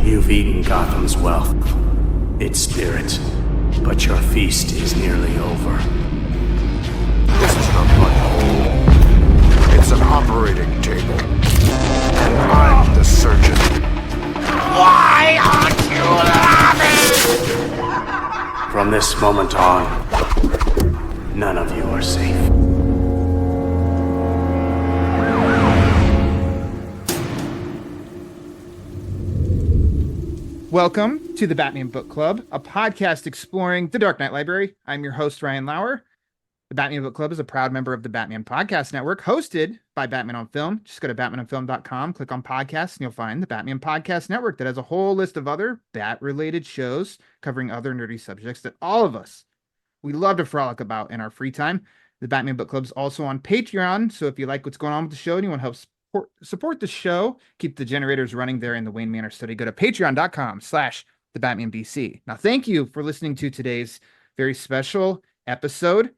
You've eaten Gotham's wealth, its spirit, but your feast is nearly over. This is not my home. It's an operating table. And I'm the surgeon. Why aren't you laughing? From this moment on, none of you are safe. Welcome to the Batman Book Club, a podcast exploring the Dark Knight Library. I'm your host, Ryan Lauer. The Batman Book Club is a proud member of the Batman Podcast Network, hosted by Batman on Film. Just go to batmanonfilm.com, click on podcasts, and you'll find the Batman Podcast Network that has a whole list of other Bat-related shows covering other nerdy subjects that all of us, we love to frolic about in our free time. The Batman Book Club is also on Patreon, so if you like what's going on with the show and you want to help support the show, keep the generators running there in the Wayne Manor study, go to patreon.com/thebatmanbc. Now, thank you for listening to today's very special episode,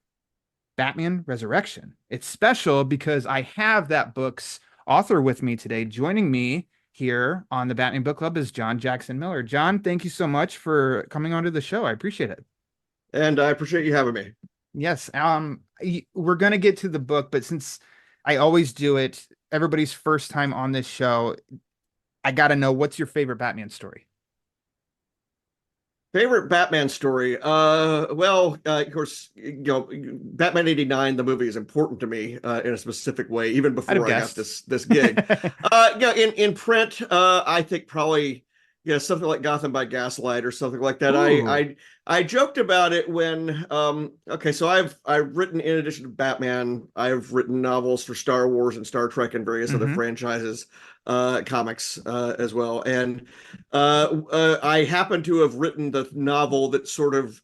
Batman Resurrection. It's special because I have that book's author with me today. Joining me here on the Batman Book Club is John Jackson Miller. John, thank you so much for coming onto the show. I appreciate it. And I appreciate you having me. Yes. We're going to get to the book, but since I always do it, everybody's first time on this show, I got to know, what's your favorite Batman story? Favorite Batman story? Of course, Batman '89, the movie, is important to me in a specific way, even before I got this gig. In print, I think probably something like Gotham by Gaslight or something like that. I joked about it when so I've written, in addition to Batman, I've written novels for Star Wars and Star Trek and various other franchises, comics as well, and I happen to have written the novel that sort of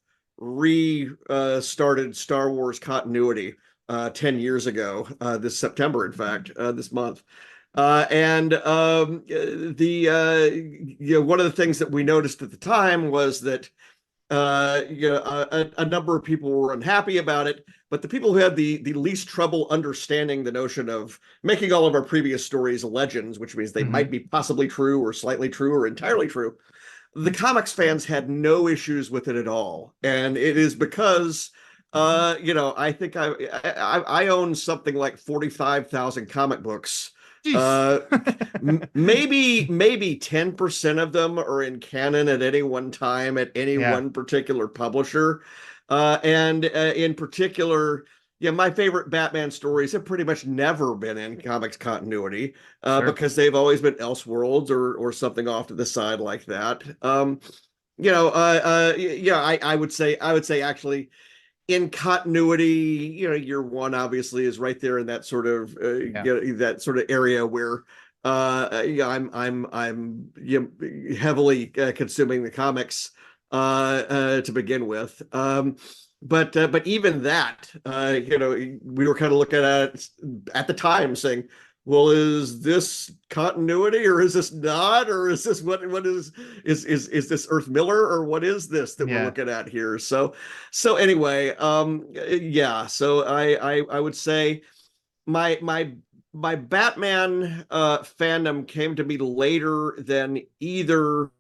started Star Wars continuity 10 years ago, this September, in fact, this month. One of the things that we noticed at the time was that a number of people were unhappy about it, but the people who had the least trouble understanding the notion of making all of our previous stories legends, which means they might be possibly true or slightly true or entirely true, the comics fans had no issues with it at all. And it is because I think I own something like 45,000 comic books. Maybe 10% of them are in canon at any one time at any one particular publisher. In particular, my favorite Batman stories have pretty much never been in comics continuity because they've always been Elseworlds or something off to the side like that. I would say actually, in continuity, year one obviously is right there in that sort of that sort of area where I'm heavily consuming the comics to begin with. But even that, we were kind of looking at it at the time, saying, well, is this continuity or is this not, or is this what is this Earth Miller, or what is this that we're looking at here? So anyway, so I would say my Batman fandom came to me later than either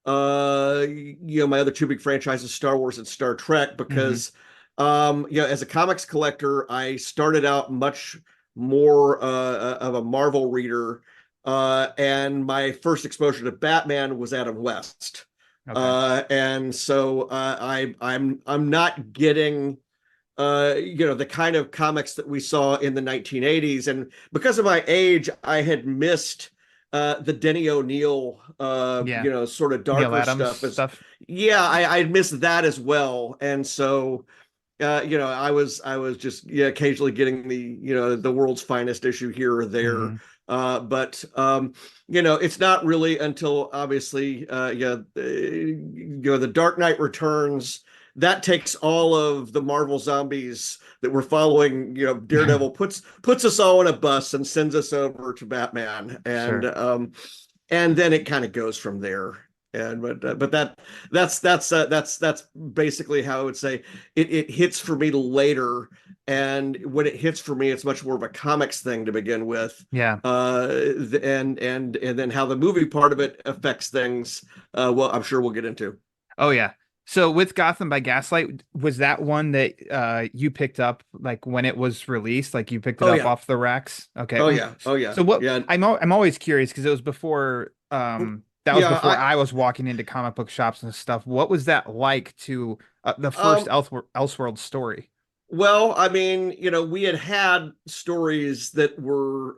my other two big franchises, Star Wars and Star Trek, because as a comics collector, I started out much more of a Marvel reader, and my first exposure to Batman was Adam West. And so I'm not getting the kind of comics that we saw in the 1980s, and because of my age, I had missed the Denny O'Neil sort of darker stuff. I missed that as well. And so I was just occasionally getting the world's finest issue here or there. But it's not really until obviously the Dark Knight Returns that takes all of the Marvel zombies that we're following. Daredevil puts us all in a bus and sends us over to Batman, and then it kind of goes from there. But that's basically how I would say it hits for me later. And when it hits for me, it's much more of a comics thing to begin with. Yeah. And then how the movie part of it affects things. Well, I'm sure we'll get into. Oh yeah. So with Gotham by Gaslight, was that one that you picked up like when it was released? Like you picked it Oh, up yeah. off the racks? Okay. Oh yeah. Oh yeah. So what Yeah. I'm always curious because it was before that was Yeah. before I was walking into comic book shops and stuff. What was that like to the first Um, Elseworld story? Well, I mean, we had stories that were,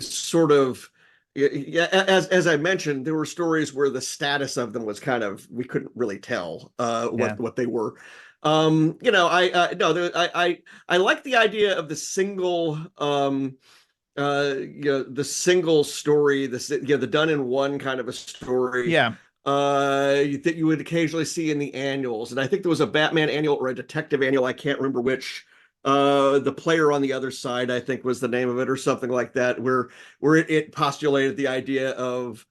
sort of, yeah, as I mentioned, there were stories where the status of them was kind of, we couldn't really tell Yeah. what they were. I no, I like the idea of the single, the single story, the done in one kind of a story Yeah. that you would occasionally see in the annuals. And I think there was a Batman annual or a detective annual, I can't remember which. The Player on the Other Side, I think was the name of it, or something like that, where it postulated the idea of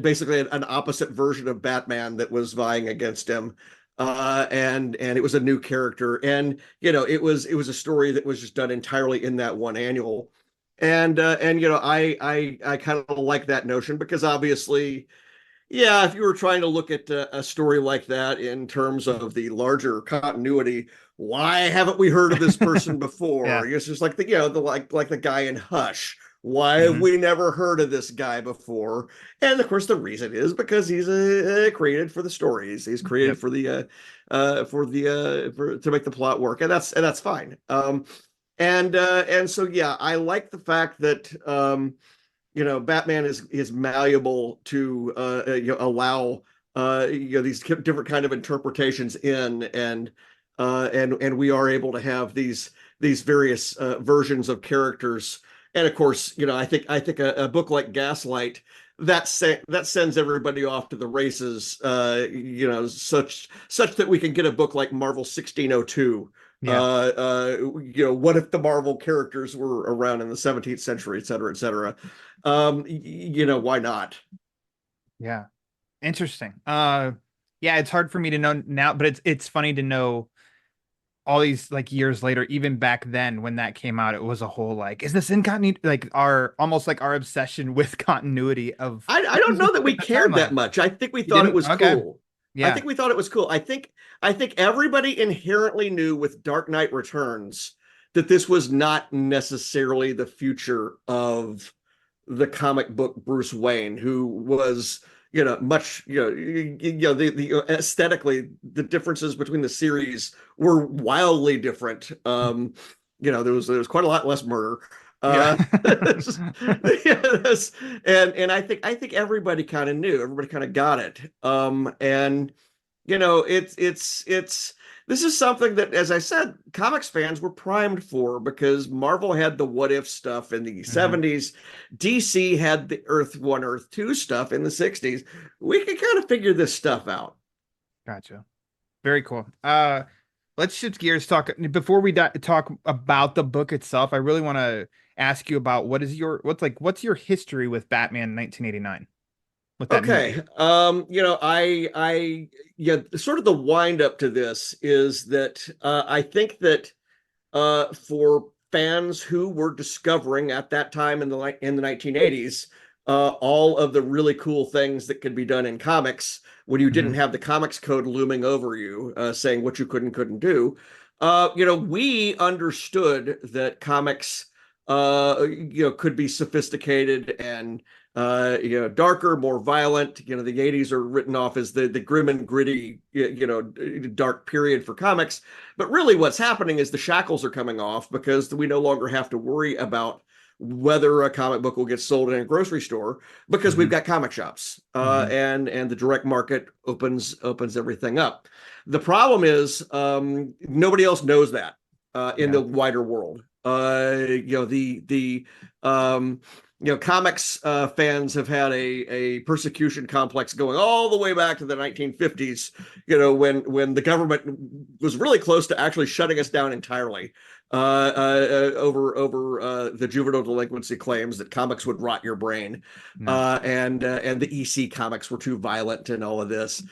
basically an opposite version of Batman that was vying against him. And it was a new character, and it was a story that was just done entirely in that one annual. And I kind of like that notion because obviously, yeah, if you were trying to look at a story like that in terms of the larger continuity, why haven't we heard of this person before? Yeah. It's just like like the guy in Hush. Why have Mhm. we never heard of this guy before? And of course, the reason is because he's created for the stories. He's created Yep. for to make the plot work, and that's fine. And so yeah, I like the fact that Batman is malleable to allow these different kind of interpretations in, and we are able to have these various versions of characters. And of course, I think a book like Gaslight that sends everybody off to the races, such that we can get a book like Marvel 1602. Yeah. What if the Marvel characters were around in the 17th century, et cetera, et cetera? Why not? Yeah. Interesting. Yeah, it's hard for me to know now, but it's funny to know all these like years later, even back then when that came out, it was a whole like, is this in continuity? Like our almost like our obsession with continuity of I don't know that we the cared that timeline. much. I think we You thought it didn't? was Okay. cool. I Yeah. think we thought it was cool. I think everybody inherently knew with Dark Knight Returns that this was not necessarily the future of the comic book Bruce Wayne, who was much the aesthetically, the differences between the series were wildly different. There was quite a lot less murder. Yeah. Yes, and I think everybody kind of knew, everybody kind of got it. And it's this is something that, as I said, comics fans were primed for, because Marvel had the what if stuff in the Mhm. 70s. DC had the Earth 1, Earth 2 stuff in the 60s. We could kind of figure this stuff out. Gotcha. Very cool. Let's shift gears. Talk before we talk about the book itself. I really want to ask you about what's your history with Batman 1989? With that Okay. movie. Sort of the wind up to this is that I think that for fans who were discovering at that time in the 1980s all of the really cool things that could be done in comics when you didn't have the comics code looming over you, saying what you couldn't do. We understood that comics could be sophisticated and darker, more violent. The 80s are written off as the grim and gritty, dark period for comics. But really what's happening is the shackles are coming off, because we no longer have to worry about whether a comic book will get sold in a grocery store, because we've got comic shops, and the direct market opens everything up. The problem is nobody else knows that in the wider world. Comics fans have had a persecution complex going all the way back to the 1950s, when the government was really close to actually shutting us down entirely. over the juvenile delinquency claims that comics would rot your brain, and the EC comics were too violent and all of this.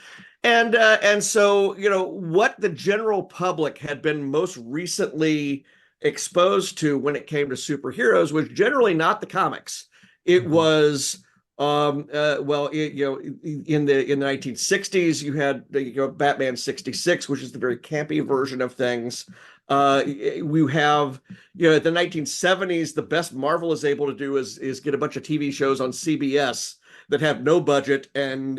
And so, what the general public had been most recently exposed to when it came to superheroes was generally not the comics. It was in the 1960s, you had Batman 66, which is the very campy version of things. We have, the 1970s, the best Marvel is able to do is get a bunch of TV shows on CBS that have no budget and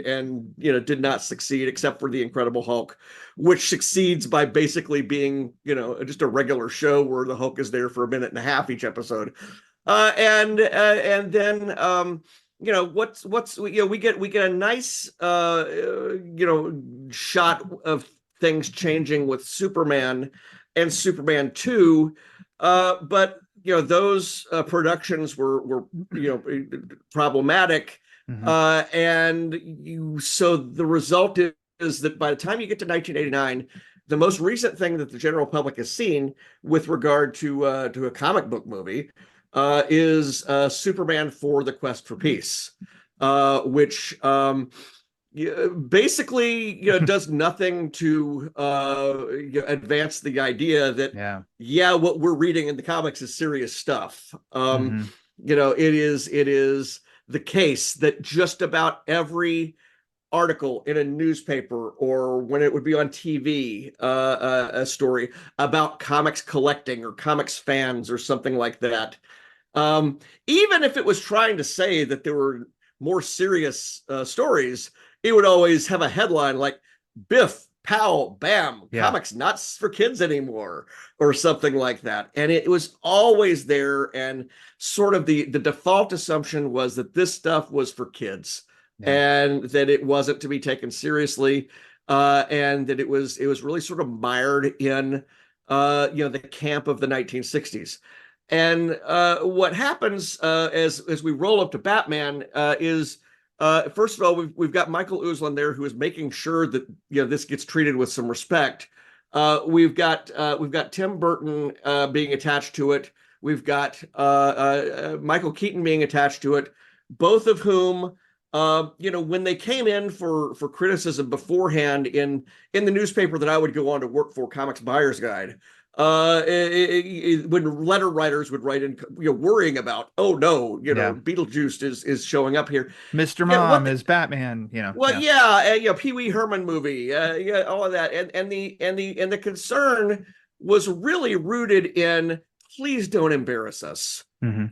did not succeed except for The Incredible Hulk, which succeeds by basically being just a regular show where the Hulk is there for a minute and a half each episode. And then we get a nice shot of things changing with Superman and Superman 2, but those productions were problematic. So the result is that by the time you get to 1989, the most recent thing that the general public has seen with regard to a comic book movie is Superman 4: The Quest for Peace, which basically does nothing to advance the idea that what we're reading in the comics is serious stuff. It is the case that just about every article in a newspaper or when it would be on TV, a story about comics collecting or comics fans or something like that, even if it was trying to say that there were more serious stories, it would always have a headline like Biff, pow, bam, comics not for kids anymore, or something like that. And it was always there. And sort of the default assumption was that this stuff was for kids and that it wasn't to be taken seriously. And that it was really sort of mired in, the camp of the 1960s. And what happens as we roll up to Batman is, first of all, we've got Michael Uslan there who is making sure that this gets treated with some respect. We've got Tim Burton being attached to it. We've got Michael Keaton being attached to it. Both of whom, when they came in for criticism beforehand in the newspaper that I would go on to work for, Comics Buyer's Guide. When letter writers would write in, worrying about, Beetlejuice is showing up here. Mr. Mom is Batman, Pee Wee Herman movie, all of that, and the concern was really rooted in, please don't embarrass us.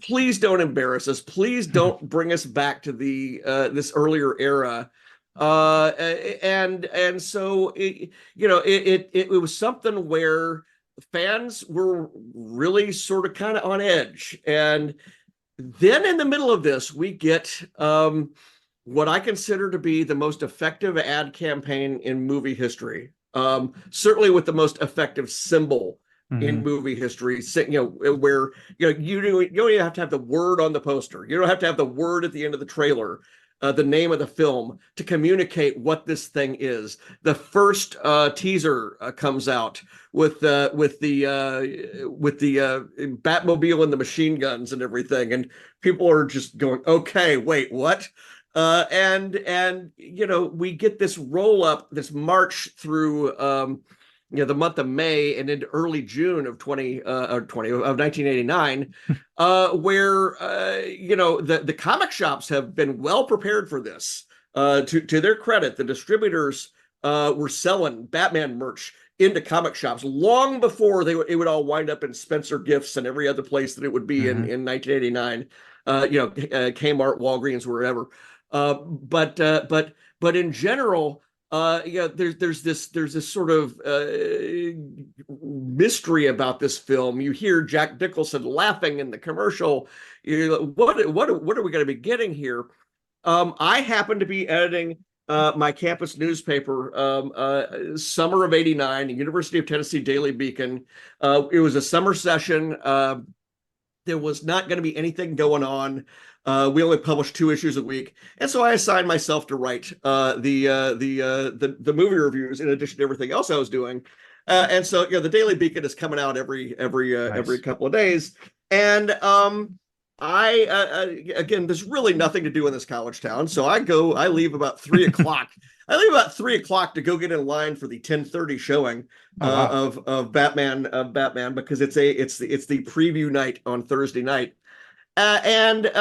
Please don't embarrass us. Please don't bring us back to the this earlier era. And so it was something where fans were really sort of kind of on edge. And then in the middle of this, we get what I consider to be the most effective ad campaign in movie history. Certainly with the most effective symbol in movie history, where you don't even have to have the word on the poster. You don't have to have the word at the end of the trailer, the name of the film, to communicate what this thing is. The first teaser comes out with the Batmobile and the machine guns and everything, and people are just going, okay, wait, what? And we get this roll up, this march through the month of May and into early June of 1989, where the comic shops have been well prepared for this. To their credit, the distributors were selling Batman merch into comic shops long before it would all wind up in Spencer Gifts and every other place that it would be in 1989. Kmart, Walgreens, wherever. But in general, there's this sort of mystery about this film. You hear Jack Nicholson laughing in the commercial. What are we going to be getting here? I happen to be editing my campus newspaper, summer of '89, the University of Tennessee Daily Beacon. It was a summer session. There was not going to be anything going on. We only published 2 issues a week, and so I assigned myself to write the movie reviews in addition to everything else I was doing. And so, the Daily Beacon is coming out every Nice. couple of days. And again, there's really nothing to do in this college town. So I leave about 3 o'clock. I leave about 3 o'clock to go get in line for the 10:30 showing of Batman because it's the preview night on Thursday night. And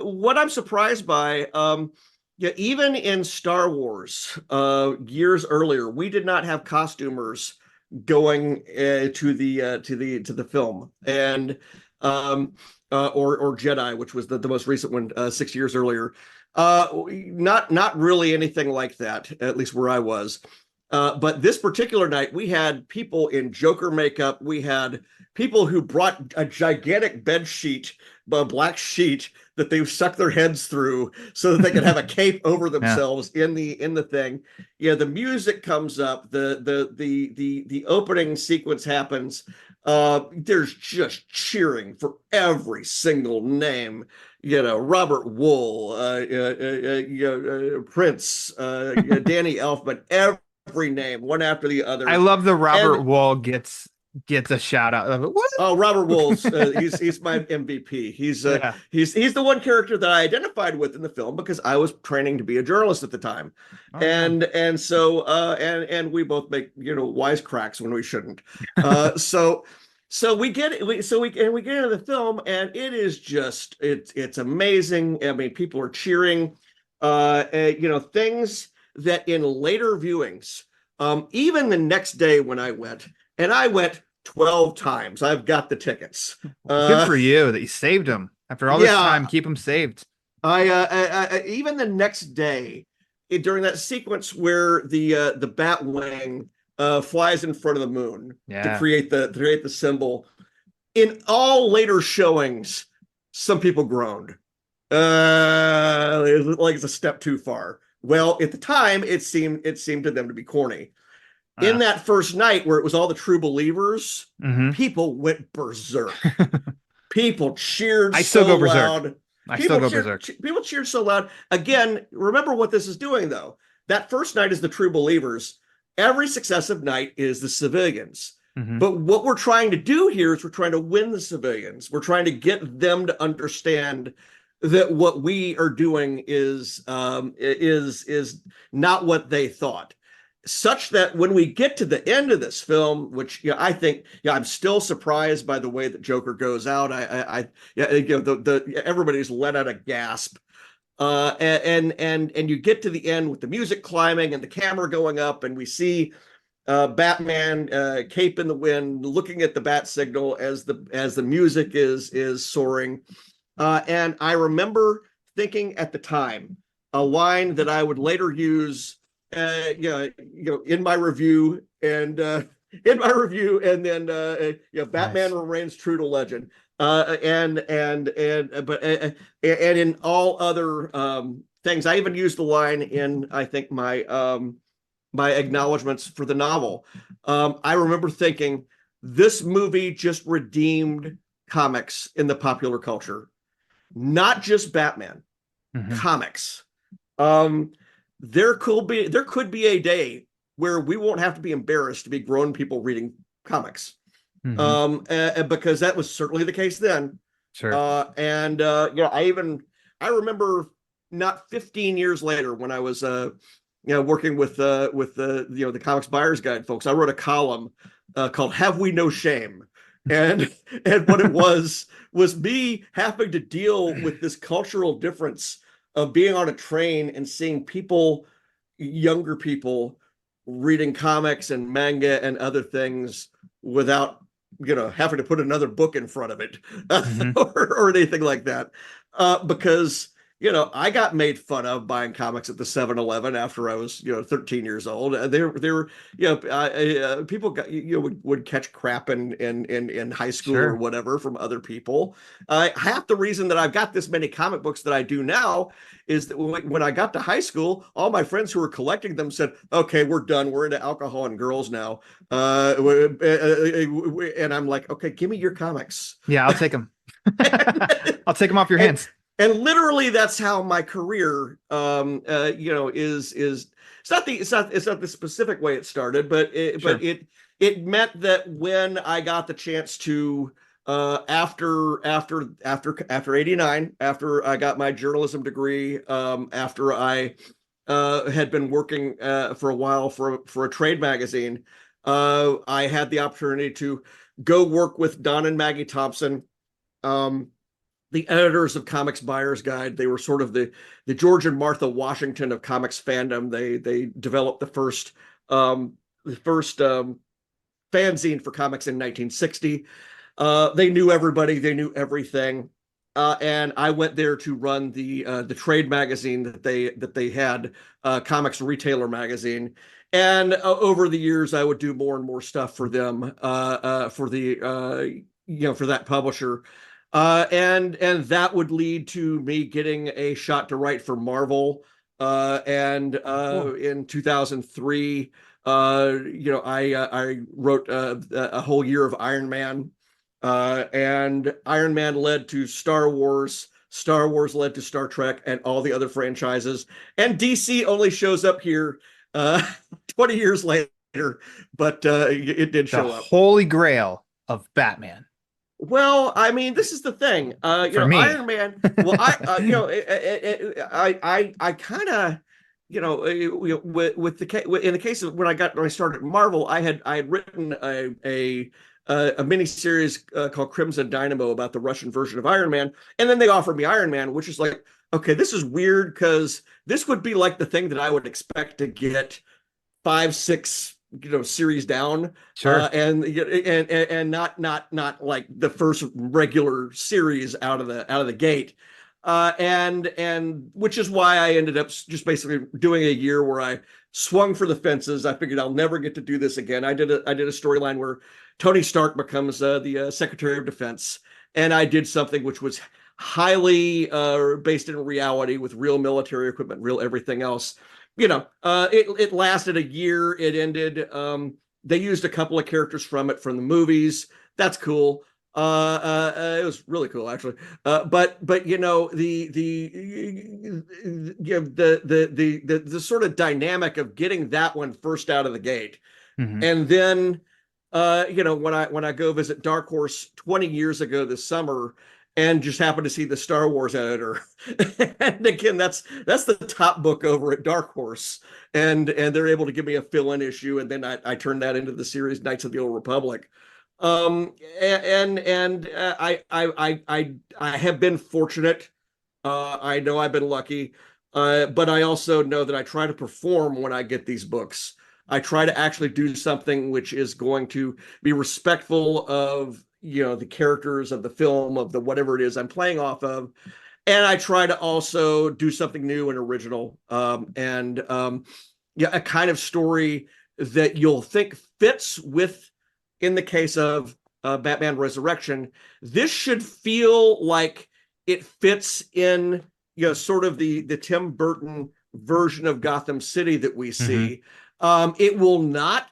what I'm surprised by, even in Star Wars years earlier, we did not have costumers going to the film, and or Jedi, which was the most recent one 6 years earlier. Not really anything like that, at least where I was. But this particular night, we had people in Joker makeup. We had people who brought a gigantic bed sheet, a black sheet that they suck their heads through so that they could have a cape over themselves in the thing. The music comes up, the opening sequence happens. There's just cheering for every single name. Robert Wool, Prince, Danny Elfman, every name, one after the other. I love the Robert Wall gets a shout out of it. What? Oh, Robert Wool's he's my MVP. He's the one character that I identified with in the film because I was training to be a journalist at the time. And we both make wisecracks when we shouldn't. So we get into the film, and it is just it's amazing. I mean, people are cheering. Things that in later viewings, even the next day when I went, and I went 12 times. I've got the tickets. Good for you that you saved them after all this time. Keep them saved. I even the next day, during that sequence where the Batwing flies in front of the moon to create the symbol. In all later showings, some people groaned. Like it's a step too far. Well, at the time, it seemed to them to be corny. In that first night where it was all the true believers, people went berserk. People cheered so loud. People cheered so loud. Again, remember what this is doing, though. That first night is the true believers. Every successive night is the civilians. But what we're trying to do here is we're trying to win the civilians. We're trying to get them to understand that what we are doing is not what they thought. Such that when we get to the end of this film, which I think I'm still surprised by the way that Joker goes out. Everybody's let out a gasp. And you get to the end with the music climbing and the camera going up, and we see Batman cape in the wind, looking at the bat signal as the music is soaring. And I remember thinking at the time a line that I would later use, in my review and then Batman remains true to legend. And in all other things, I even used the line in, I think, my acknowledgments for the novel. I remember thinking this movie just redeemed comics in the popular culture, not just Batman, comics. There could be a day where we won't have to be embarrassed to be grown people reading comics. Because that was certainly the case then. Sure. I remember not 15 years later when I was working with the Comics Buyer's Guide folks, I wrote a column called "Have We No Shame?" and what it was me having to deal with this cultural difference of being on a train and seeing younger people reading comics and manga and other things without having to put another book in front of it or anything like that, because I got made fun of buying comics at the 7-Eleven after I was 13 years old. People got would catch crap in high school or whatever from other people. Half the reason that I've got this many comic books that I do now is that when I got to high school, all my friends who were collecting them said, "Okay, we're done. We're into alcohol and girls now." And I'm like, "Okay, give me your comics." Yeah, I'll take them. I'll take them off your hands. And literally, that's how my career, is. It's not the specific way it started, but it it meant that when I got the chance to after 89, after I got my journalism degree, after I had been working for a while for a trade magazine, I had the opportunity to go work with Don and Maggie Thompson, the editors of Comics Buyer's Guide. They were sort of the George and Martha Washington of comics fandom. They developed the first fanzine for comics in 1960. They knew everybody. They knew everything. And I went there to run the trade magazine that they had, Comics Retailer Magazine. And over the years, I would do more and more stuff for them, for that publisher. And that would lead to me getting a shot to write for Marvel. In 2003, I wrote a whole year of Iron Man. And Iron Man led to Star Wars. Star Wars led to Star Trek and all the other franchises. And DC only shows up here 20 years later, but it did show up. Holy grail of Batman. Well, I mean, this is the thing. For me. Iron Man. Well, I kind of, in the case of when I started at Marvel, I had written a miniseries called Crimson Dynamo about the Russian version of Iron Man, and then they offered me Iron Man, which is like, okay, this is weird because this would be like the thing that I would expect to get 5-6 series down, sure, and not like the first regular series out of the gate, and which is why I ended up just basically doing a year where I swung for the fences. I figured I'll never get to do this again. I did a storyline where Tony Stark becomes the Secretary of Defense, and I did something which was highly based in reality with real military equipment, real everything else. It lasted a year. It ended. They used a couple of characters from the movies. That's cool. It was really cool, actually. But the sort of dynamic of getting that one first out of the gate, and then when I go visit Dark Horse 20 years ago this summer, and just happened to see the Star Wars editor. And again, that's the top book over at Dark Horse. And they're able to give me a fill-in issue. And then I turned that into the series Knights of the Old Republic. I have been fortunate. I know I've been lucky. But I also know that I try to perform when I get these books. I try to actually do something which is going to be respectful of the characters of the film, of the whatever it is I'm playing off of, and I try to also do something new and original, a kind of story that you'll think fits with. In the case of Batman Resurrection, this should feel like it fits in sort of the Tim Burton version of Gotham City that we see. It will not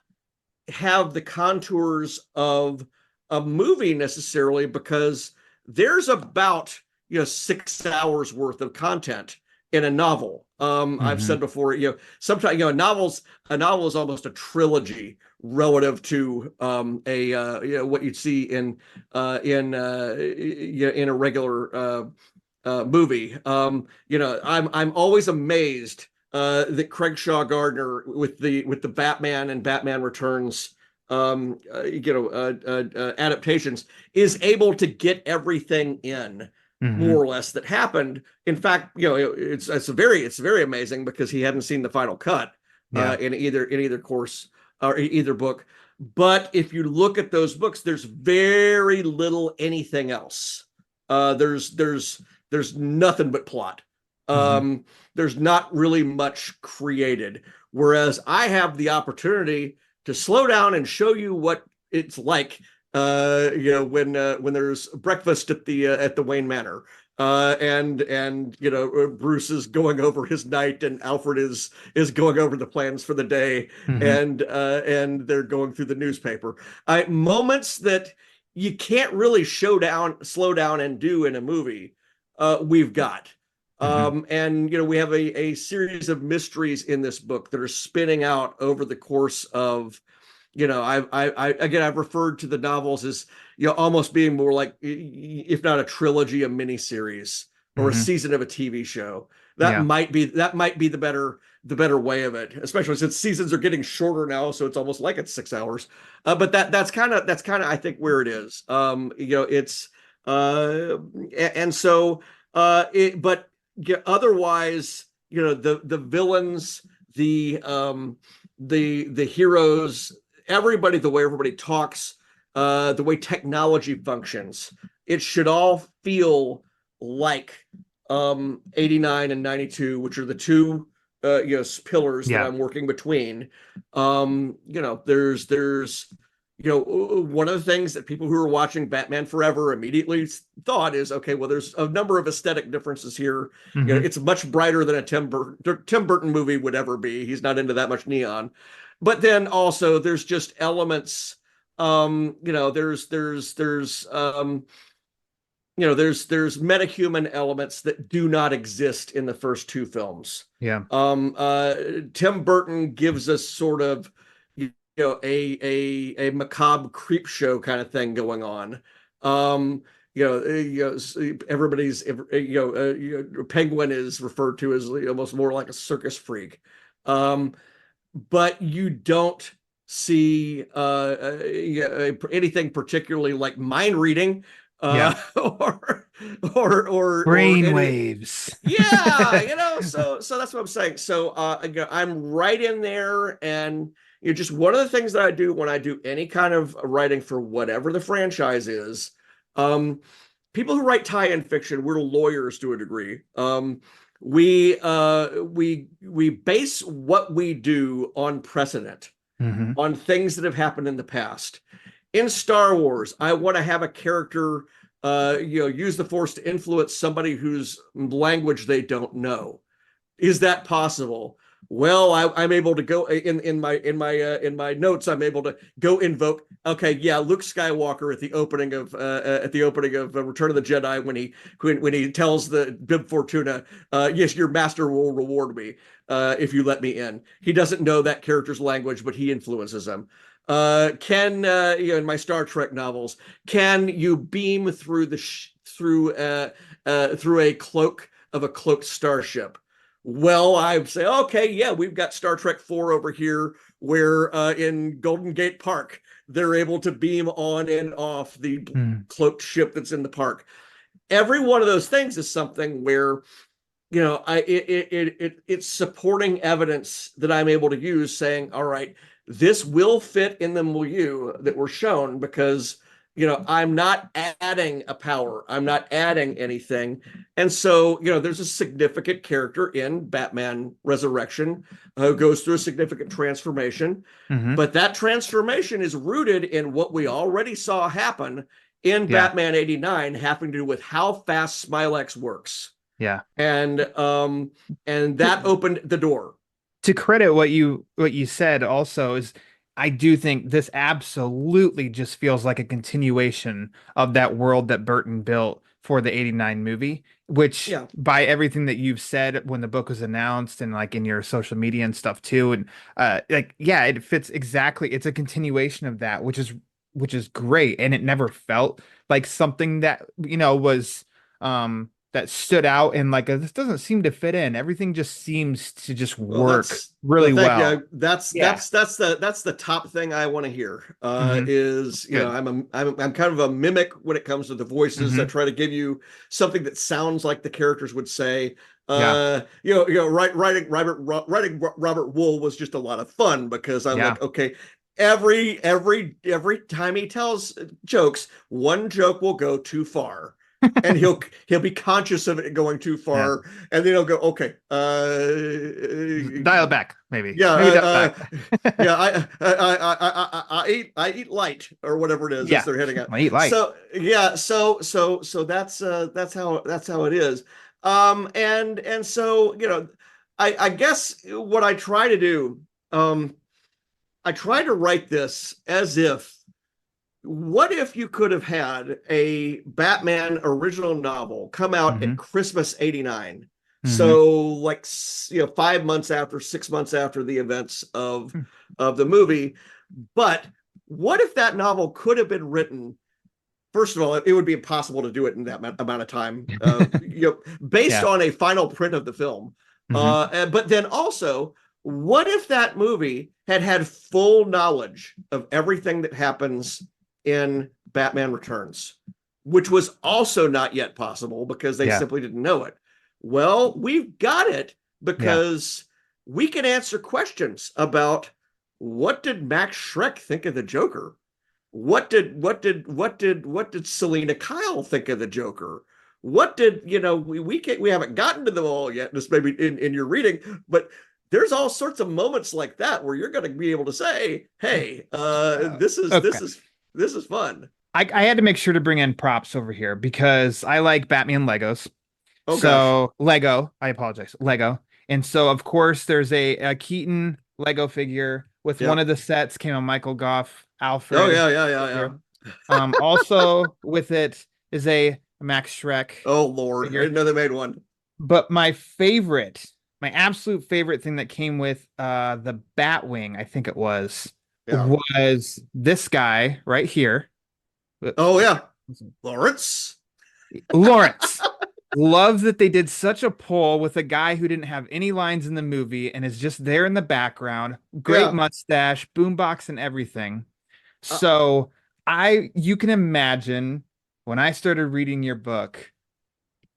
have the contours of a movie necessarily, because there's about 6 hours worth of content in a novel. I've said before, sometimes a novel is almost a trilogy relative to what you'd see in a regular movie. I'm always amazed that Craig Shaw Gardner with the Batman and Batman Returns adaptations is able to get everything in more or less that happened. In fact, it's very amazing because he hadn't seen the final cut in either course or either book. But if you look at those books, there's very little anything else. There's nothing but plot. There's not really much created. Whereas I have the opportunity to slow down and show you what it's like, when there's breakfast at the Wayne Manor, and Bruce is going over his night, and Alfred is going over the plans for the day, and they're going through the newspaper. Moments that you can't really slow down and do in a movie, we've got. And we have a series of mysteries in this book that are spinning out over the course of you know, I've referred to the novels as, you know, almost being more like, if not a trilogy, a miniseries or a Mhm. season of a TV show. Yeah. Might be the better way of it, especially since seasons are getting shorter now, so it's almost like it's 6 hours. But that's kind of I think where it is. You know, it's and so but yeah, otherwise, you know, the villains, the heroes, everybody, the way everybody talks, the way technology functions, it should all feel like 89 and 92, which are the two you know, pillars that Yeah. I'm working between. You know, there's you know, one of the things that people who are watching Batman Forever immediately thought is, okay, well, there's a number of aesthetic differences here. You know, Mhm. it's much brighter than a Tim Burton movie would ever be. He's not into that much neon. But then also there's just elements, you know, you know, there's metahuman elements that do not exist in the first two films. Yeah. Tim Burton gives us sort of, you know, a macabre creep show kind of thing going on. You know, everybody's, you know, Penguin is referred to as almost more like a circus freak. But you don't see yeah, anything particularly like mind reading Yeah. or Brain any, waves. yeah, you know, so that's what I'm saying. So again, I'm right in there, and you know, just one of the things that I do when I do any kind of writing for whatever the franchise is, people who write tie-in fiction, we're lawyers to a degree. We base what we do on precedent, Mhm. on things that have happened in the past. In Star Wars, I want to have a character, you know, use the Force to influence somebody whose language they don't know. Is that possible? Well, I'm able to go in my notes. I'm able to go invoke. Okay, yeah, Luke Skywalker at the opening of Return of the Jedi, when he tells the Bib Fortuna, yes, your master will reward me if you let me in. He doesn't know that character's language, but he influences him. You know, in my Star Trek novels, can you beam through through a cloak of a cloaked starship? Well, I say, okay, yeah, we've got Star Trek 4 over here, where in Golden Gate Park, they're able to beam on and off the Mm. cloaked ship that's in the park. Every one of those things is something where, you know, it's supporting evidence that I'm able to use, saying, all right, this will fit in the milieu that we're shown, because, you know, I'm not adding a power, I'm not adding anything. And so, you know, there's a significant character in Batman Resurrection who goes through a significant transformation, Mhm. but that transformation is rooted in what we already saw happen in Yeah. Batman 89, having to do with how fast Smilex works. Yeah. And that opened the door. To credit what you said also is, I do think this absolutely just feels like a continuation of that world that Burton built for the 89 movie, which Yeah. by everything that you've said when the book was announced and like in your social media and stuff too, and like yeah, it fits exactly. It's a continuation of that, which is great, and it never felt like something that, you know, was that stood out and like this doesn't seem to fit in. Everything just seems to just Well, work that's really thank well. you. That's Yeah. that's the top thing I want to hear. Mhm. Is, you Good. know, I'm kind of a mimic when it comes to the voices. I Mhm. try to give you something that sounds like the characters would say. Yeah. Writing Robert Wool was just a lot of fun, because I'm Yeah. like, okay, every time he tells jokes, one joke will go too far. And he'll be conscious of it going too far, and then he'll go, okay, Dial it back, maybe. yeah, Maybe dial it back. yeah, I eat light, or whatever it is Yeah. as they're hitting it. I eat light. So yeah, so that's how it is. And so, you know, I guess what I try to do, I try to write this as if, what if you could have had a Batman original novel come out at Mhm. Christmas 89? Mhm. So like, you know, 5 months after, 6 months after the events Hmm. of the movie, But what if that novel could have been written? First of all, it would be impossible to do it in that amount of time, based Yeah. on a final print of the film. Mhm. But then also, what if that movie had full knowledge of everything that happens in Batman Returns, which was also not yet possible because they Yeah. simply didn't know it? Well, we've got it Yeah. because we can answer questions about what did Max Schreck think of the Joker? What did Selena Kyle think of the Joker? What did we haven't gotten to them all yet, just maybe in your reading, but there's all sorts of moments like that where you're going to be able to say, hey, this is Okay. this is fun. I had to make sure to bring in props over here because I like Batman Legos. Oh gosh. So Lego, I apologize, Lego. And so of course there's a Keaton Lego figure with one Yeah. of the sets came a Michael Goff, Oh Alfred yeah. figure. Also with it is a Max Schreck Oh Lord, I figure. didn't know they made one. But my absolute favorite thing that came with the Batwing, I think it Yeah. was this guy right here. Oh yeah, Lawrence. Lawrence. Love that they did such a pull with a guy who didn't have any lines in the movie and is just there in the background. Great Yeah. mustache, boombox, and everything. Uh, So you can imagine when I started reading your book,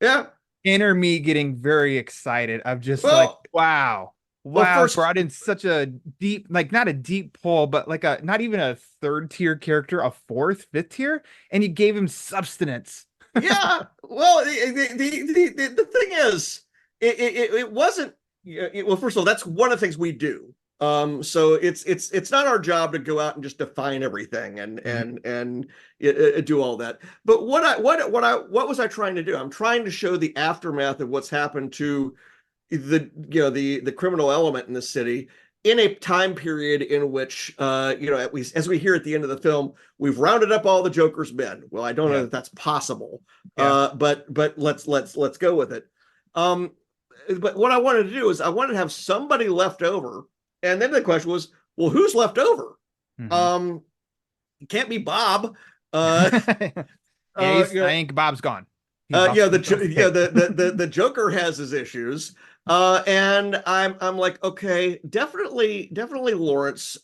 yeah. inner me getting very excited of just like, Well, wow, well, wow, first, brought in such a deep, like not a deep pull, but like a not even a third tier character, a fourth, fifth tier, and you gave him substance. yeah. Well, the thing is, it wasn't. Well, first of all, that's one of the things we do. So it's not our job to go out and just define everything and Mhm. do all that. But what was I trying to do? I'm trying to show the aftermath of what's happened to the criminal element in the city in a time period in which at least as we hear at the end of the film, we've rounded up all the Joker's men. Well, I don't know Yeah. that that's possible, Yeah. but let's go with it. um but what I wanted to do is I wanted to have somebody left over, and then the question was, well, who's left over? Mhm. um it can't be Bob. uh Yeah, uh you I know, think Bob's gone. He's off. yeah, He's off the case. the Joker has his issues, and I'm like, okay, definitely Lawrence.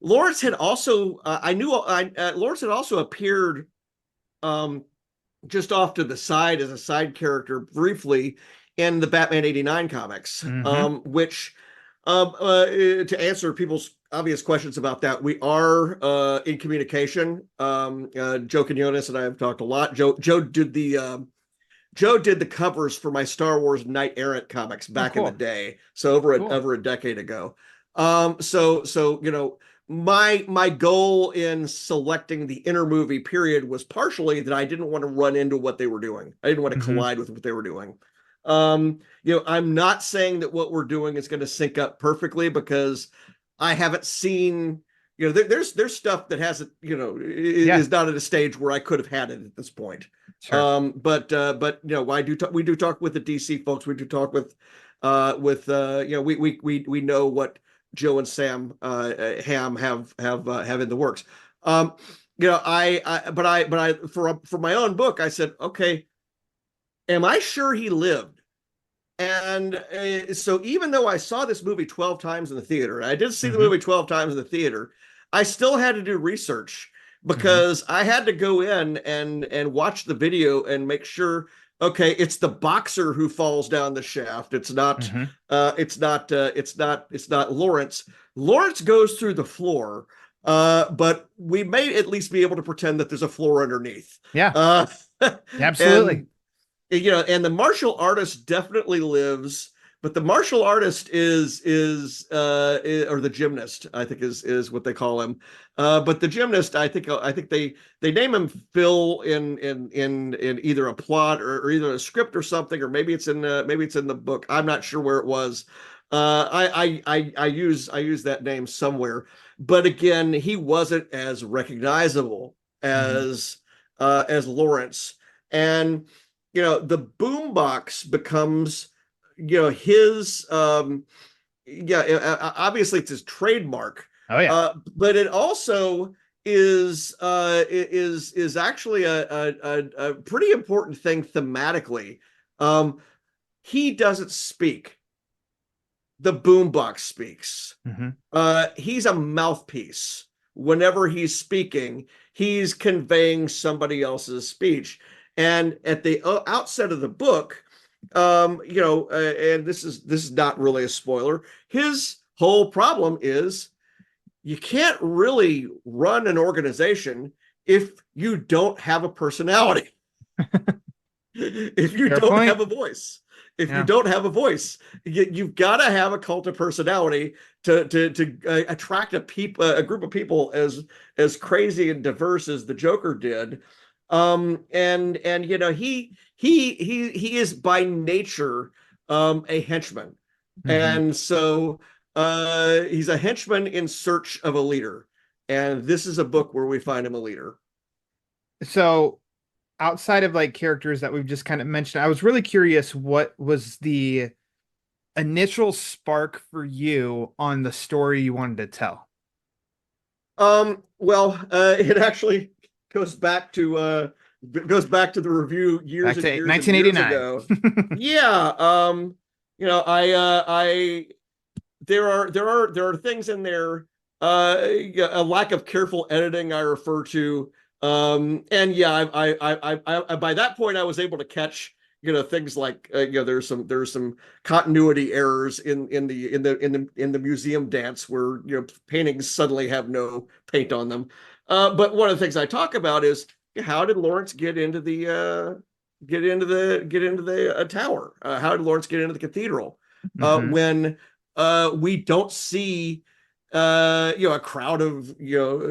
Lawrence had also Lawrence had also appeared um just off to the side as a side character briefly in the Batman '89 comics, Hmm. which to answer people's obvious questions about that, we are in communication. Joe Quinones and I have talked a lot. Joe did the covers for my Star Wars Knight Errant comics Oh, back in the cool. day, so Cool. over a decade ago. So my goal in selecting the inner movie period was partially that I didn't want to run into what they were doing. I didn't want to Hmm. collide with what they were doing. I'm not saying that what we're doing is going to sync up perfectly because I haven't seen. There's stuff that hasn't, Yeah, is not at a stage where I could have had it at this point. sure. But we do talk with the DC folks. We do talk with we know what Joe and Sam Ham have in the works. I for my own book, I said, okay, am I sure he lived? And so even though I saw this movie 12 times in the theater, I did see the Hmm. movie 12 times in the theater, I still had to do research Hmm. because I had to go in and watch the video and make sure, okay, it's the boxer who falls down the shaft. Hmm. It's not Lawrence. Lawrence goes through the floor, but we may at least be able to pretend that there's a floor underneath. Yeah, Uh, absolutely. and and the martial artist definitely lives, but the martial artist or the gymnast, I think is what they call him. But the gymnast, I think they name him Phil in either a plot or either a script or something, or maybe it's in the book. I'm not sure where it was. I use that name somewhere, but again, he wasn't as recognizable Hmm. as Lawrence. And the boombox becomes his obviously it's his trademark, Oh yeah. But it also is actually a pretty important thing thematically. He doesn't speak. The boombox speaks. Mm-hmm. He's a mouthpiece. Whenever he's speaking, he's conveying somebody else's speech. And at the outset of the book, and this is not really a spoiler. His whole problem is you can't really run an organization if you don't have a personality. If you Fair don't point. have a voice. If Yeah. you don't have a voice, you've got to have a cult of personality to attract a group of people as crazy and diverse as the Joker did. And he is by nature a henchman. Mm-hmm. And so he's a henchman in search of a leader. And this is a book where we find him a leader. So outside of like characters that we've just kind of mentioned, I was really curious what was the initial spark for you on the story you wanted to tell? Well, it actually goes back to the review years Back and to years 1989. and years ago. Yeah, I there are things in there, a lack of careful editing I refer to. And yeah, I by that point I was able to catch things like there's some continuity errors in the museum dance where paintings suddenly have no paint on them. But one of the things I talk about is how did Lawrence get into the tower? How did Lawrence get into the cathedral? Mm-hmm. When we don't see a crowd of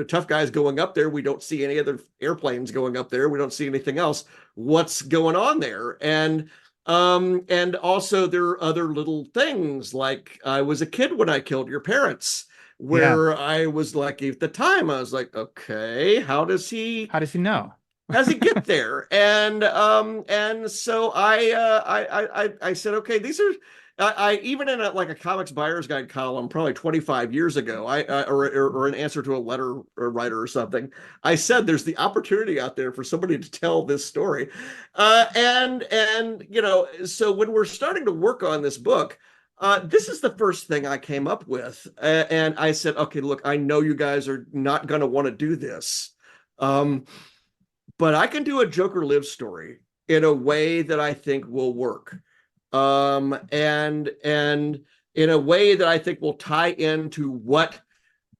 tough guys going up there. We don't see any other airplanes going up there. We don't see anything else. What's going on there? And also there are other little things like I was a kid when I killed your parents, where I was like, at the time I was like, okay, how does he know? how does he get there? And so I said, okay, these are I even in like a comics buyer's guide column probably 25 years ago, or an answer to a letter writer or something, I said there's the opportunity out there for somebody to tell this story, so when we're starting to work on this book, this is the first thing I came up with, and I said, okay, look, I know you guys are not going to want to do this, but I can do a Joker Lives story in a way that I think will work. And in a way that I think will tie into what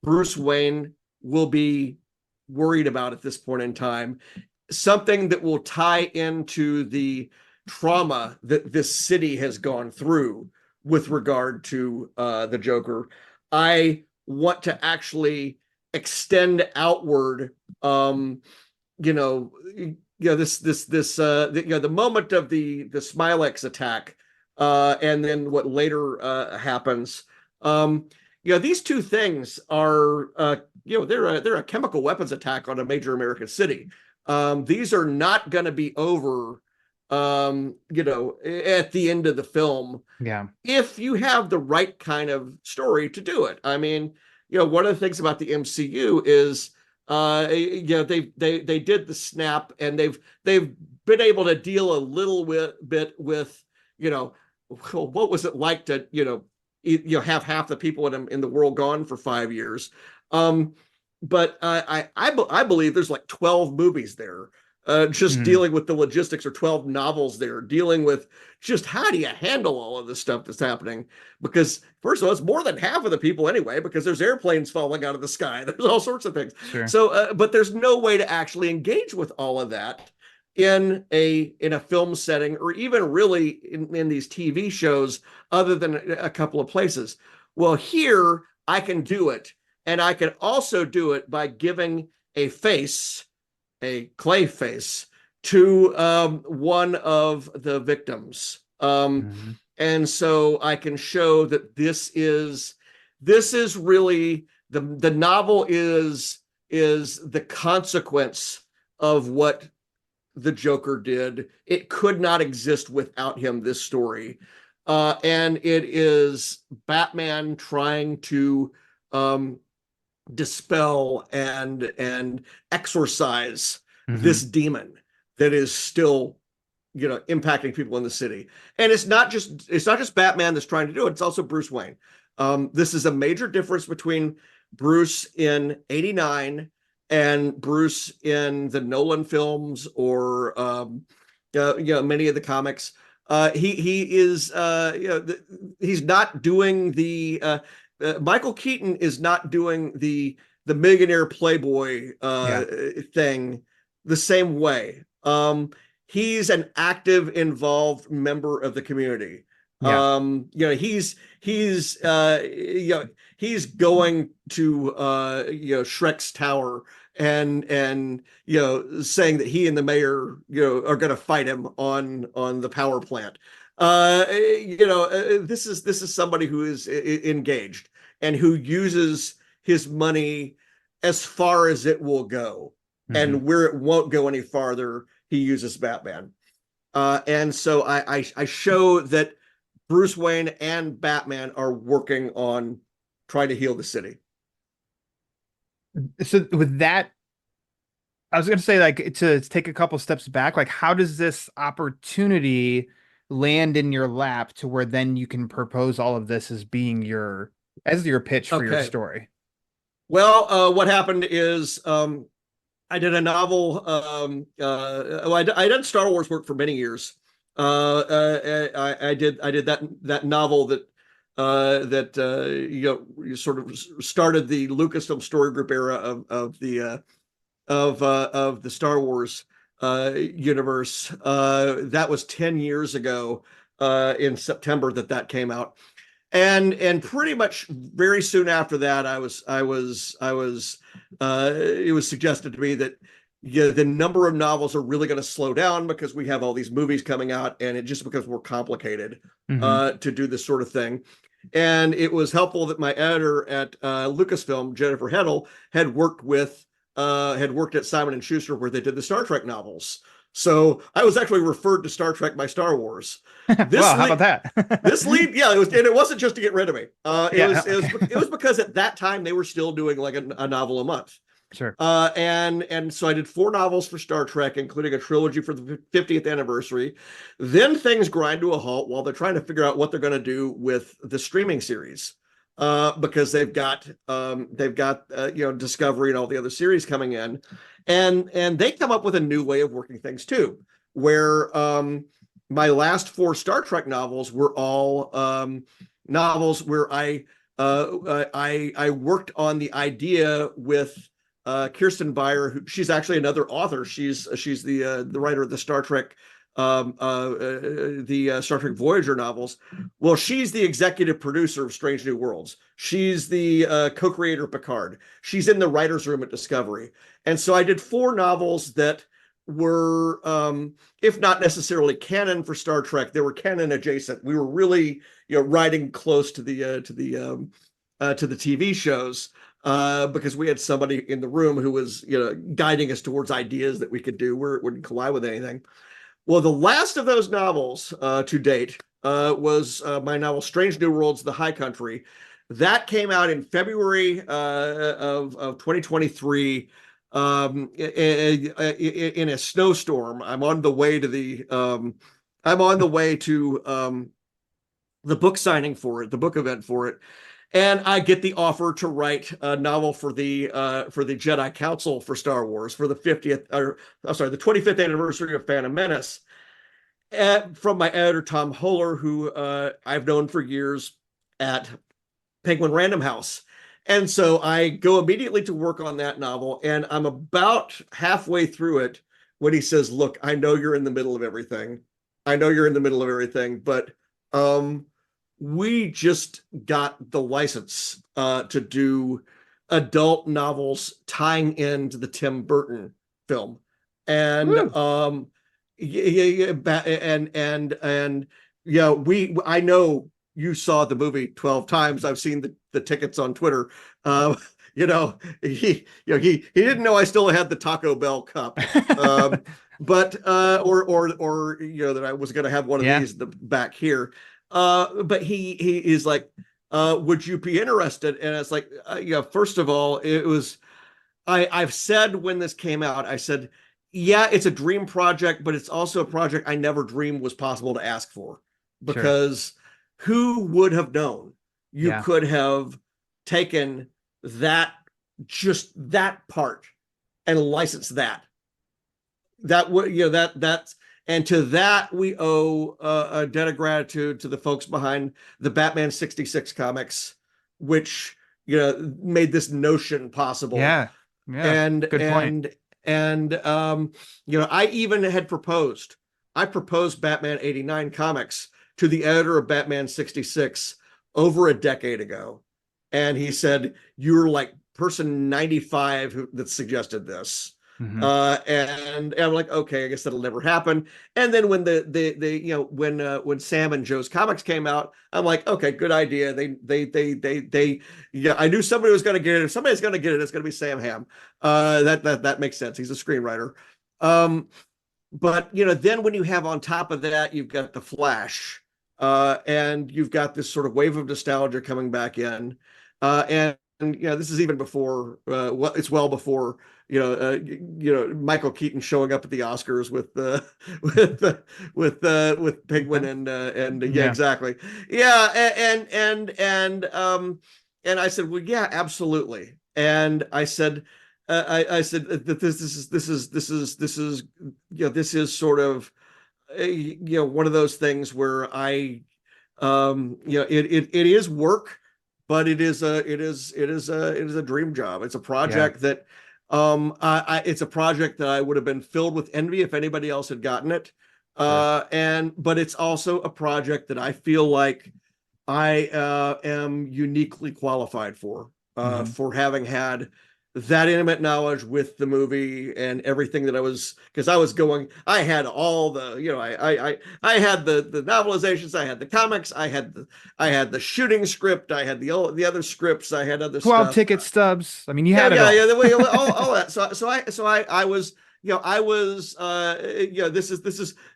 Bruce Wayne will be worried about at this point in time, something that will tie into the trauma that this city has gone through with regard to the Joker. I want to actually extend outward, the moment of the Smilex attack, and then what later happens. These two things are, they're a chemical weapons attack on a major American city. These are not going to be over, at the end of the film. Yeah. If you have the right kind of story to do it. I mean, one of the things about the MCU is, they did the snap, and they've been able to deal a little bit with, what was it like to have half the people in the world gone for 5 years. But I believe there's like 12 movies there, just dealing with the logistics, or 12 novels there dealing with just how do you handle all of this stuff that's happening? Because first of all, it's more than half of the people anyway, because there's airplanes falling out of the sky. There's all sorts of things. Sure. So, but there's no way to actually engage with all of that in a film setting, or even really in these TV shows, other than a couple of places. Well, here I can do it. And I can also do it by giving a face, a clay face, to one of the victims. And so I can show that this is really the novel is the consequence of what the Joker did. It could not exist without him, this story. And it is Batman trying to dispel and exorcise Mhm. this demon that is still, impacting people in the city. And it's not just Batman that's trying to do it, it's also Bruce Wayne. This is a major difference between Bruce in 89 and Bruce in the Nolan films, or many of the comics. He's not doing the Michael Keaton is not doing the millionaire playboy thing the same way. He's an active, involved member of the community. Yeah. He's going to Shrek's tower and saying that he and the mayor are going to fight him on the power plant. This is somebody who is engaged and who uses his money as far as it will go, and where it won't go any farther, he uses Batman. And so I show that Bruce Wayne and Batman are working on trying to heal the city. So with that, I was going to say, like, to take a couple steps back, like, how does this opportunity land in your lap to where then you can propose all of this as being your pitch for your story? Well, what happened is I did a novel. I did Star Wars work for many years. I did that novel that sort of started the Lucasfilm Story Group era of the Star Wars universe. That was 10 years ago in September that came out. And pretty much very soon after that, it was suggested to me that the number of novels are really going to slow down because we have all these movies coming out, and it just becomes more complicated to do this sort of thing. And it was helpful that my editor at Lucasfilm, Jennifer Heddle, had worked at Simon & Schuster, where they did the Star Trek novels. So I was actually referred to Star Trek by Star Wars. Well, how about that? It wasn't just to get rid of me. It was because at that time they were still doing like a novel a month. Sure. And so I did 4 novels for Star Trek, including a trilogy for the 50th anniversary. Then things grind to a halt while they're trying to figure out what they're going to do with the streaming series. Because they've got Discovery and all the other series coming in, and they come up with a new way of working things too, where my last 4 Star Trek novels were all novels where I worked on the idea with Kirsten Beyer, she's actually another author. She's the writer of the Star Trek Star Trek Voyager novels. Well, she's the executive producer of Strange New Worlds. She's the co-creator of Picard. She's in the writer's room at Discovery. And so I did 4 novels that were, if not necessarily canon for Star Trek, they were canon adjacent. We were really, riding close to the TV shows. Because we had somebody in the room who was, guiding us towards ideas that we could do where it wouldn't collide with anything. Well, the last of those novels to date was my novel Strange New Worlds, The High Country. That came out in February of 2023 in a snowstorm. I'm on the way to the book signing for it, the book event for it. And I get the offer to write a novel for the Jedi Council for Star Wars for the 25th anniversary of Phantom Menace, from my editor Tom Holler, who I've known for years at Penguin Random House. And so I go immediately to work on that novel, and I'm about halfway through it when he says, "Look, I know you're in the middle of everything. But we just got the license to do adult novels tying into the Tim Burton film." And I know you saw the movie 12 times. I've seen the tickets on Twitter. He didn't know I still had the Taco Bell cup. But that I was going to have one of these in the back here. But he is like, would you be interested? And it's like, first of all, it was, I've said when this came out, I said, yeah, it's a dream project, but it's also a project I never dreamed was possible to ask for, because who would have known you could have taken that, just that part, and licensed that would, that's, and to that we owe a debt of gratitude to the folks behind the Batman 66 comics, which made this notion possible. Yeah, and good point. and I even had proposed Batman 89 comics to the editor of Batman 66 over a decade ago, and he said, "You're like person 95 that suggested this." And I'm like, okay, I guess that'll never happen. And then when when Sam and Joe's comics came out, I'm like, okay, good idea. I knew somebody was going to get it. If somebody's going to get it, it's going to be Sam Hamm. That makes sense. He's a screenwriter. But then when you have on top of that, you've got the Flash, and you've got this sort of wave of nostalgia coming back in, and this is even before it's well before Michael Keaton showing up at the Oscars with with Penguin and exactly, and I said, well, yeah, absolutely. And I said, I said that this is sort of one of those things where it is work, but it is a dream job. It's a project that it's a project that I would have been filled with envy if anybody else had gotten it. But it's also a project that I feel like I am uniquely qualified for having had that intimate knowledge with the movie and everything that I had all the, I had the novelizations, I had the comics, I had the shooting script, I had the other scripts, I had other 12 stuff. ticket stubs. I mean, you had it all that. So I was,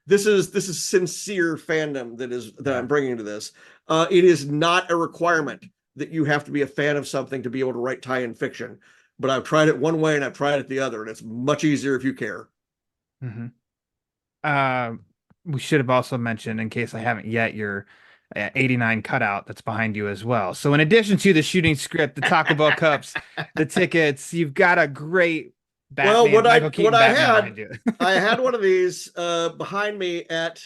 this is sincere fandom that I'm bringing to this. It is not a requirement that you have to be a fan of something to be able to write tie-in fiction. But I've tried it one way and I've tried it the other, and it's much easier if you care. We should have also mentioned, in case I haven't yet, your 89 cutout that's behind you as well. So in addition to the shooting script, the Taco Bell cups, the tickets, you've got a great Batman. Well, I had one of these behind me at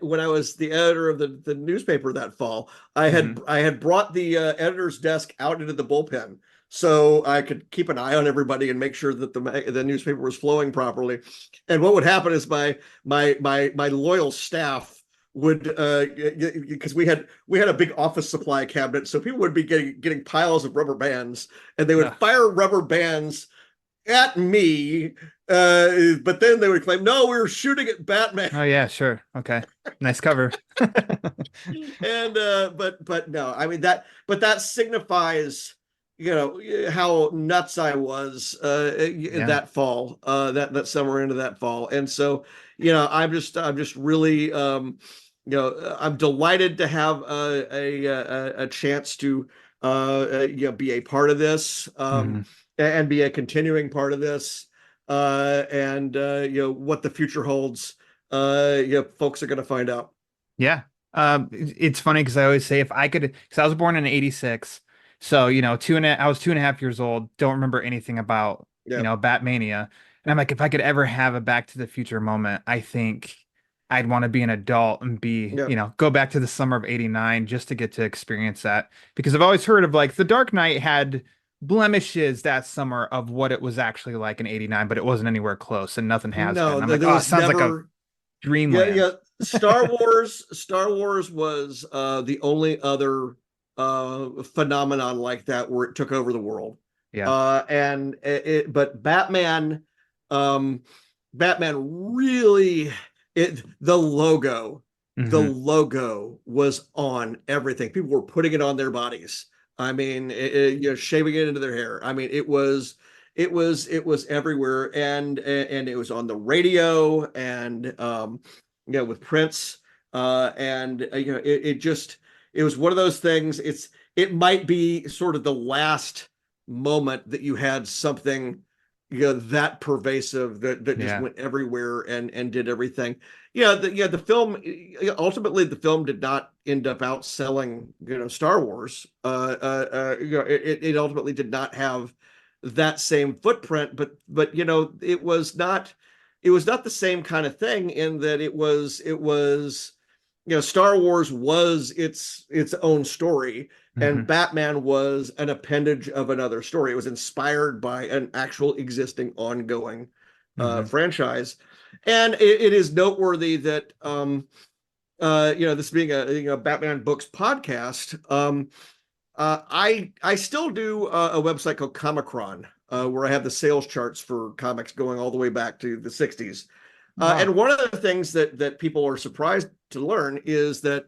when I was the editor of the newspaper that fall. I had brought the editor's desk out into the bullpen so I could keep an eye on everybody and make sure that the newspaper was flowing properly. And what would happen is my loyal staff would because we had a big office supply cabinet, so people would be getting piles of rubber bands, and they would fire rubber bands at me, but then they would claim, no, we were shooting at Batman. Oh yeah, sure, okay, nice cover. And but no, I mean that signifies how nuts I was that fall, that summer into that fall. And so I'm just really I'm delighted to have a chance to be a part of this, and be a continuing part of this, and what the future holds, folks are going to find out. It's funny because I always say, if I could, because I was born in '86, so I was 2.5 years old, don't remember anything about Batmania, and I'm like, if I could ever have a Back to the Future moment, I think I'd want to be an adult and go back to the summer of '89 just to get to experience that, because I've always heard of, like, The Dark Knight had blemishes that summer of what it was actually like in '89, but it wasn't anywhere close, and nothing has been. I'm like, it sounds like a dreamland. Star Wars was the only other phenomenon like that where it took over the world. But Batman really, the logo was on everything. People were putting it on their bodies. I mean, shaving it into their hair. I mean, it was everywhere, and it was on the radio, and with Prince, and was one of those things. It might be sort of the last moment that you had something, that pervasive that just went everywhere and did everything. The film, ultimately the film did not end up outselling, Star Wars. It ultimately did not have that same footprint, but it was not the same kind of thing, in that it was Star Wars was its own story, and Batman was an appendage of another story. It was inspired by an actual existing ongoing franchise. And it is noteworthy that this being a Batman Books podcast, I still do a website called Comicron, where I have the sales charts for comics going all the way back to the 60s. And one of the things that people are surprised to learn is that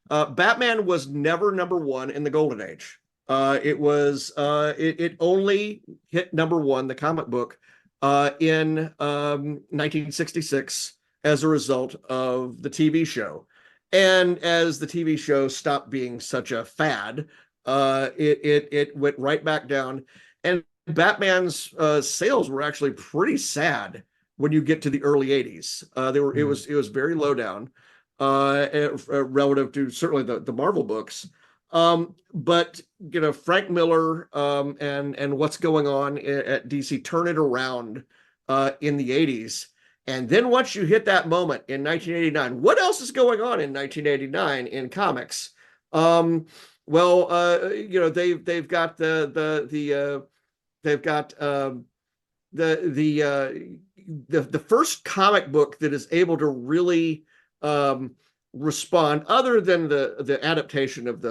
Batman was never number one in the Golden Age. It only hit number one, the comic book, in 1966 as a result of the TV show. And as the TV show stopped being such a fad, it went right back down. And Batman's sales were actually pretty sad when you get to the early 80s. It was very low down relative to certainly the Marvel books. But Frank Miller and what's going on at DC turn it around in the 80s. And then once you hit that moment in 1989, what else is going on in 1989 in comics? They've got the first comic book that is able to really respond, other than the adaptation of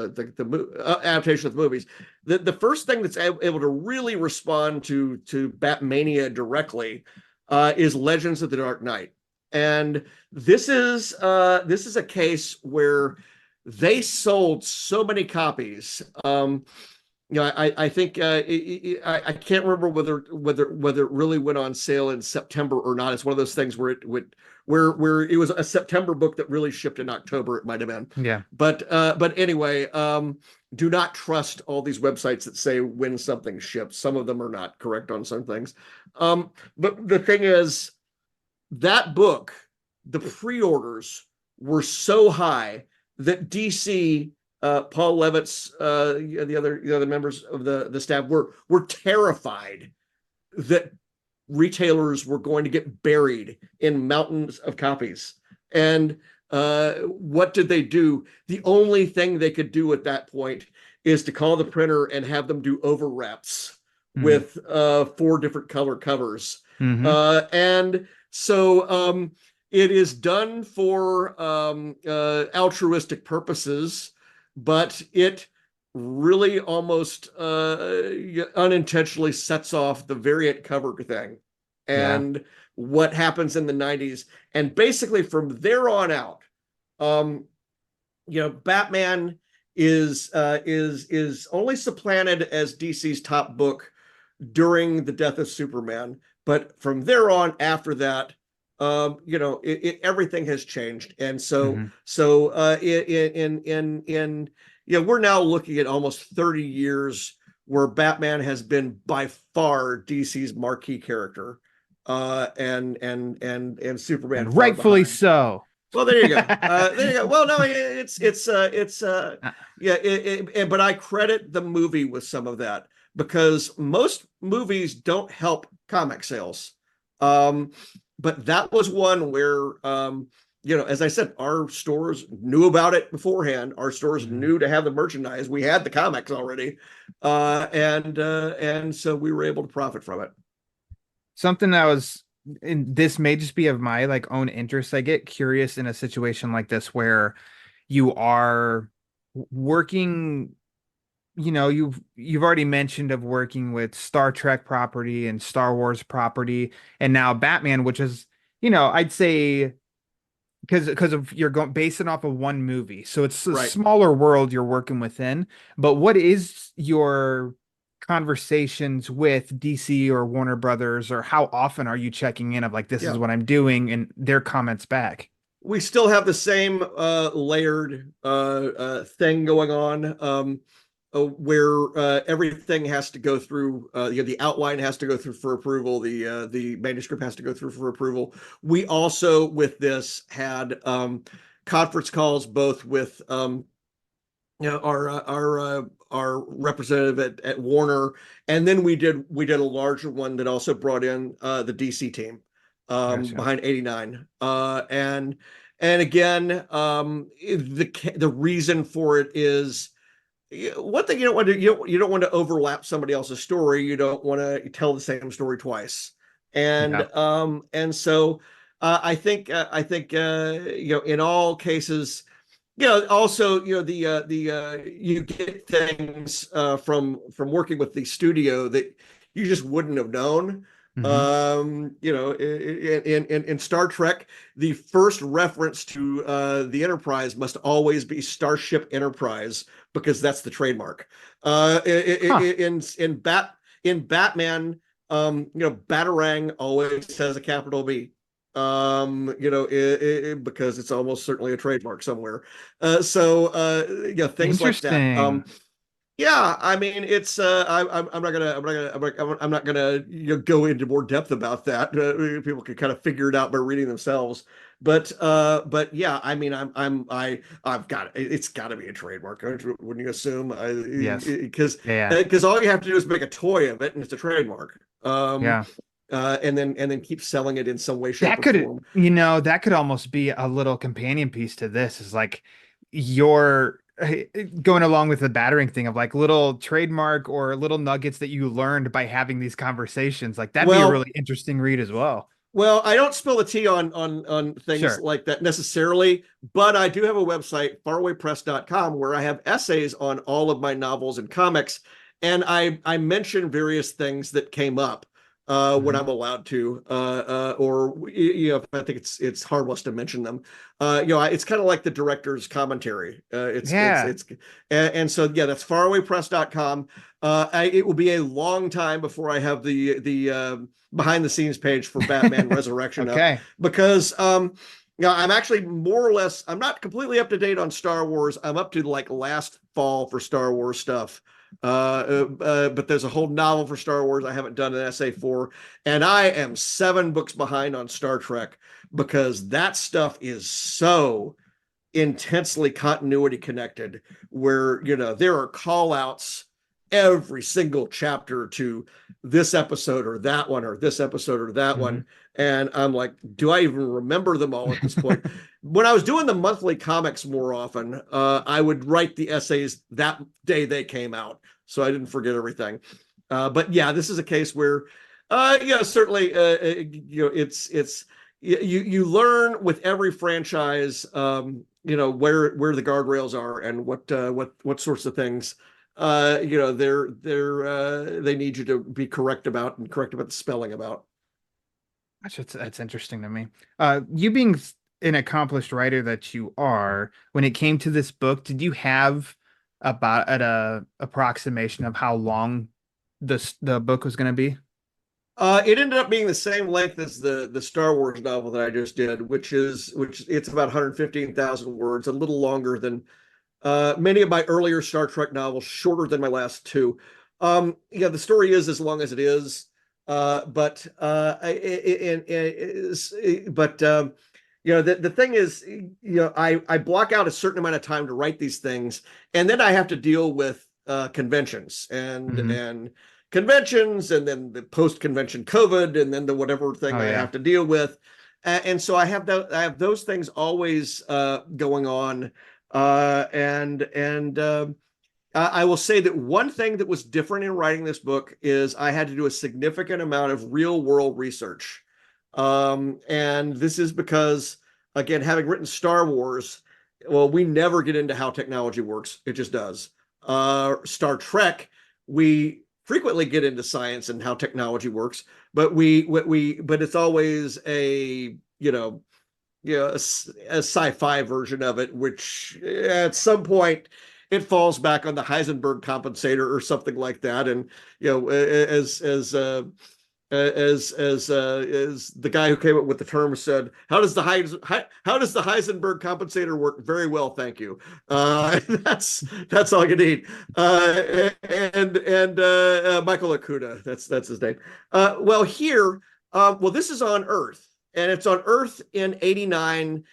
adaptation of the movies. The first thing that's able to really respond to Batmania directly is Legends of the Dark Knight. And this is a case where they sold so many copies. I think I can't remember whether it really went on sale in September or not. It's one of those things where it was a September book that really shipped in October. It might have been. Yeah. But anyway, do not trust all these websites that say when something ships. Some of them are not correct on some things. But the thing is, that book, the pre-orders were so high that DC, Paul Levitz, the other members of the staff were terrified that retailers were going to get buried in mountains of copies. And what did they do? The only thing they could do at that point is to call the printer and have them do overwraps with 4 different color covers. And so it is done for altruistic purposes, but it really almost unintentionally sets off the variant cover thing and what happens in the 90s. And basically from there on out, Batman is only supplanted as DC's top book during the death of Superman. But from there on, after that, everything has changed. And so we're now looking at almost 30 years where Batman has been by far DC's marquee character, and Superman, and rightfully so. Well, there you go. Well, no, but I credit the movie with some of that, because most movies don't help comic sales. But that was one where, as I said, our stores knew about it beforehand. Our stores knew to have the merchandise. We had the comics already. And so we were able to profit from it. Something that was, and this may just be of my own interest. I get curious in a situation like this where you are working, you've already mentioned of working with Star Trek property and Star Wars property, and now Batman, which is, I'd say because of you're basing off of one movie, so it's a smaller world you're working within. But what is your conversations with DC or Warner Brothers, or how often are you checking in of this is what I'm doing, and their comments back? we still have the same layered thing going on, where everything has to go through, the outline has to go through for approval, the manuscript has to go through for approval. We also, with this, had conference calls both with our representative at Warner, and then we did a larger one that also brought in the DC team Gotcha. behind 89, and again, the reason for it is, one thing you don't want to you don't want to overlap somebody else's story. You don't want to tell the same story twice, and so I think in all cases, also, you get things from working with the studio that you just wouldn't have known. In Star Trek, the first reference to the Enterprise must always be Starship Enterprise, because that's the trademark. In Batman, Batarang always has a capital B. Because it's almost certainly a trademark somewhere. Things like that. Yeah, I mean, it's I'm not gonna go into more depth about that. People can kind of figure it out by reading themselves. But yeah, I mean, I've got it's got to be a trademark, wouldn't you assume? Yes. Because all you have to do is make a toy of it, and it's a trademark. Yeah. And then keep selling it in some way, shape, or form. That could almost be a little companion piece to this, is like your going along with the battering thing of like little trademark or little nuggets that you learned by having these conversations. Like that'd be a really interesting read as well. Well, I don't spill the tea on things like that necessarily, but I do have a website, farawaypress.com, where I have essays on all of my novels and comics, and I mention various things that came up when I'm allowed to, or if I think it's harmless to mention them. It's kind of like the director's commentary. And so that's farawaypress.com. It will be a long time before I have the behind the scenes page for Batman Resurrection up, because I'm actually more or less, I'm not completely up to date on Star Wars. I'm up to like last fall for Star Wars stuff. But there's a whole novel for Star Wars I haven't done an essay for, and I am 7 books behind on Star Trek, because that stuff is so intensely continuity connected, where there are call outs every single chapter to this episode or that one, or this episode or that one, and I'm like, do I even remember them all at this point? When I was doing the monthly comics more often, I would write the essays that day they came out, so I didn't forget everything. But yeah, this is a case where, certainly, it's you learn with every franchise, where the guardrails are and what sorts of things, they need you to be correct about the spelling about. That's interesting to me. You being an accomplished writer that you are, when it came to this book, did you have about an approximation of how long the book was going to be? It ended up being the same length as the Star Wars novel that I just did, which it's about 115,000 words, a little longer than many of my earlier Star Trek novels, shorter than my last 2. The story is as long as it is, but the thing is, I block out a certain amount of time to write these things, and then I have to deal with conventions and conventions, and then the post-convention COVID, and then the whatever thing I have to deal with, and so I have those things always going on, I will say that one thing that was different in writing this book is I had to do a significant amount of real-world research. And this is because, again, having written Star Wars, well, we never get into how technology works. It just does. Star Trek, we frequently get into science and how technology works, but but it's always a sci-fi version of it, which at some point it falls back on the Heisenberg compensator or something like that. And as the guy who came up with the term said, how does the Heisenberg compensator work? Very well, thank you. That's all you need. And Michael Okuda, that's his name. Well, here, this is on Earth, and it's on Earth in '89.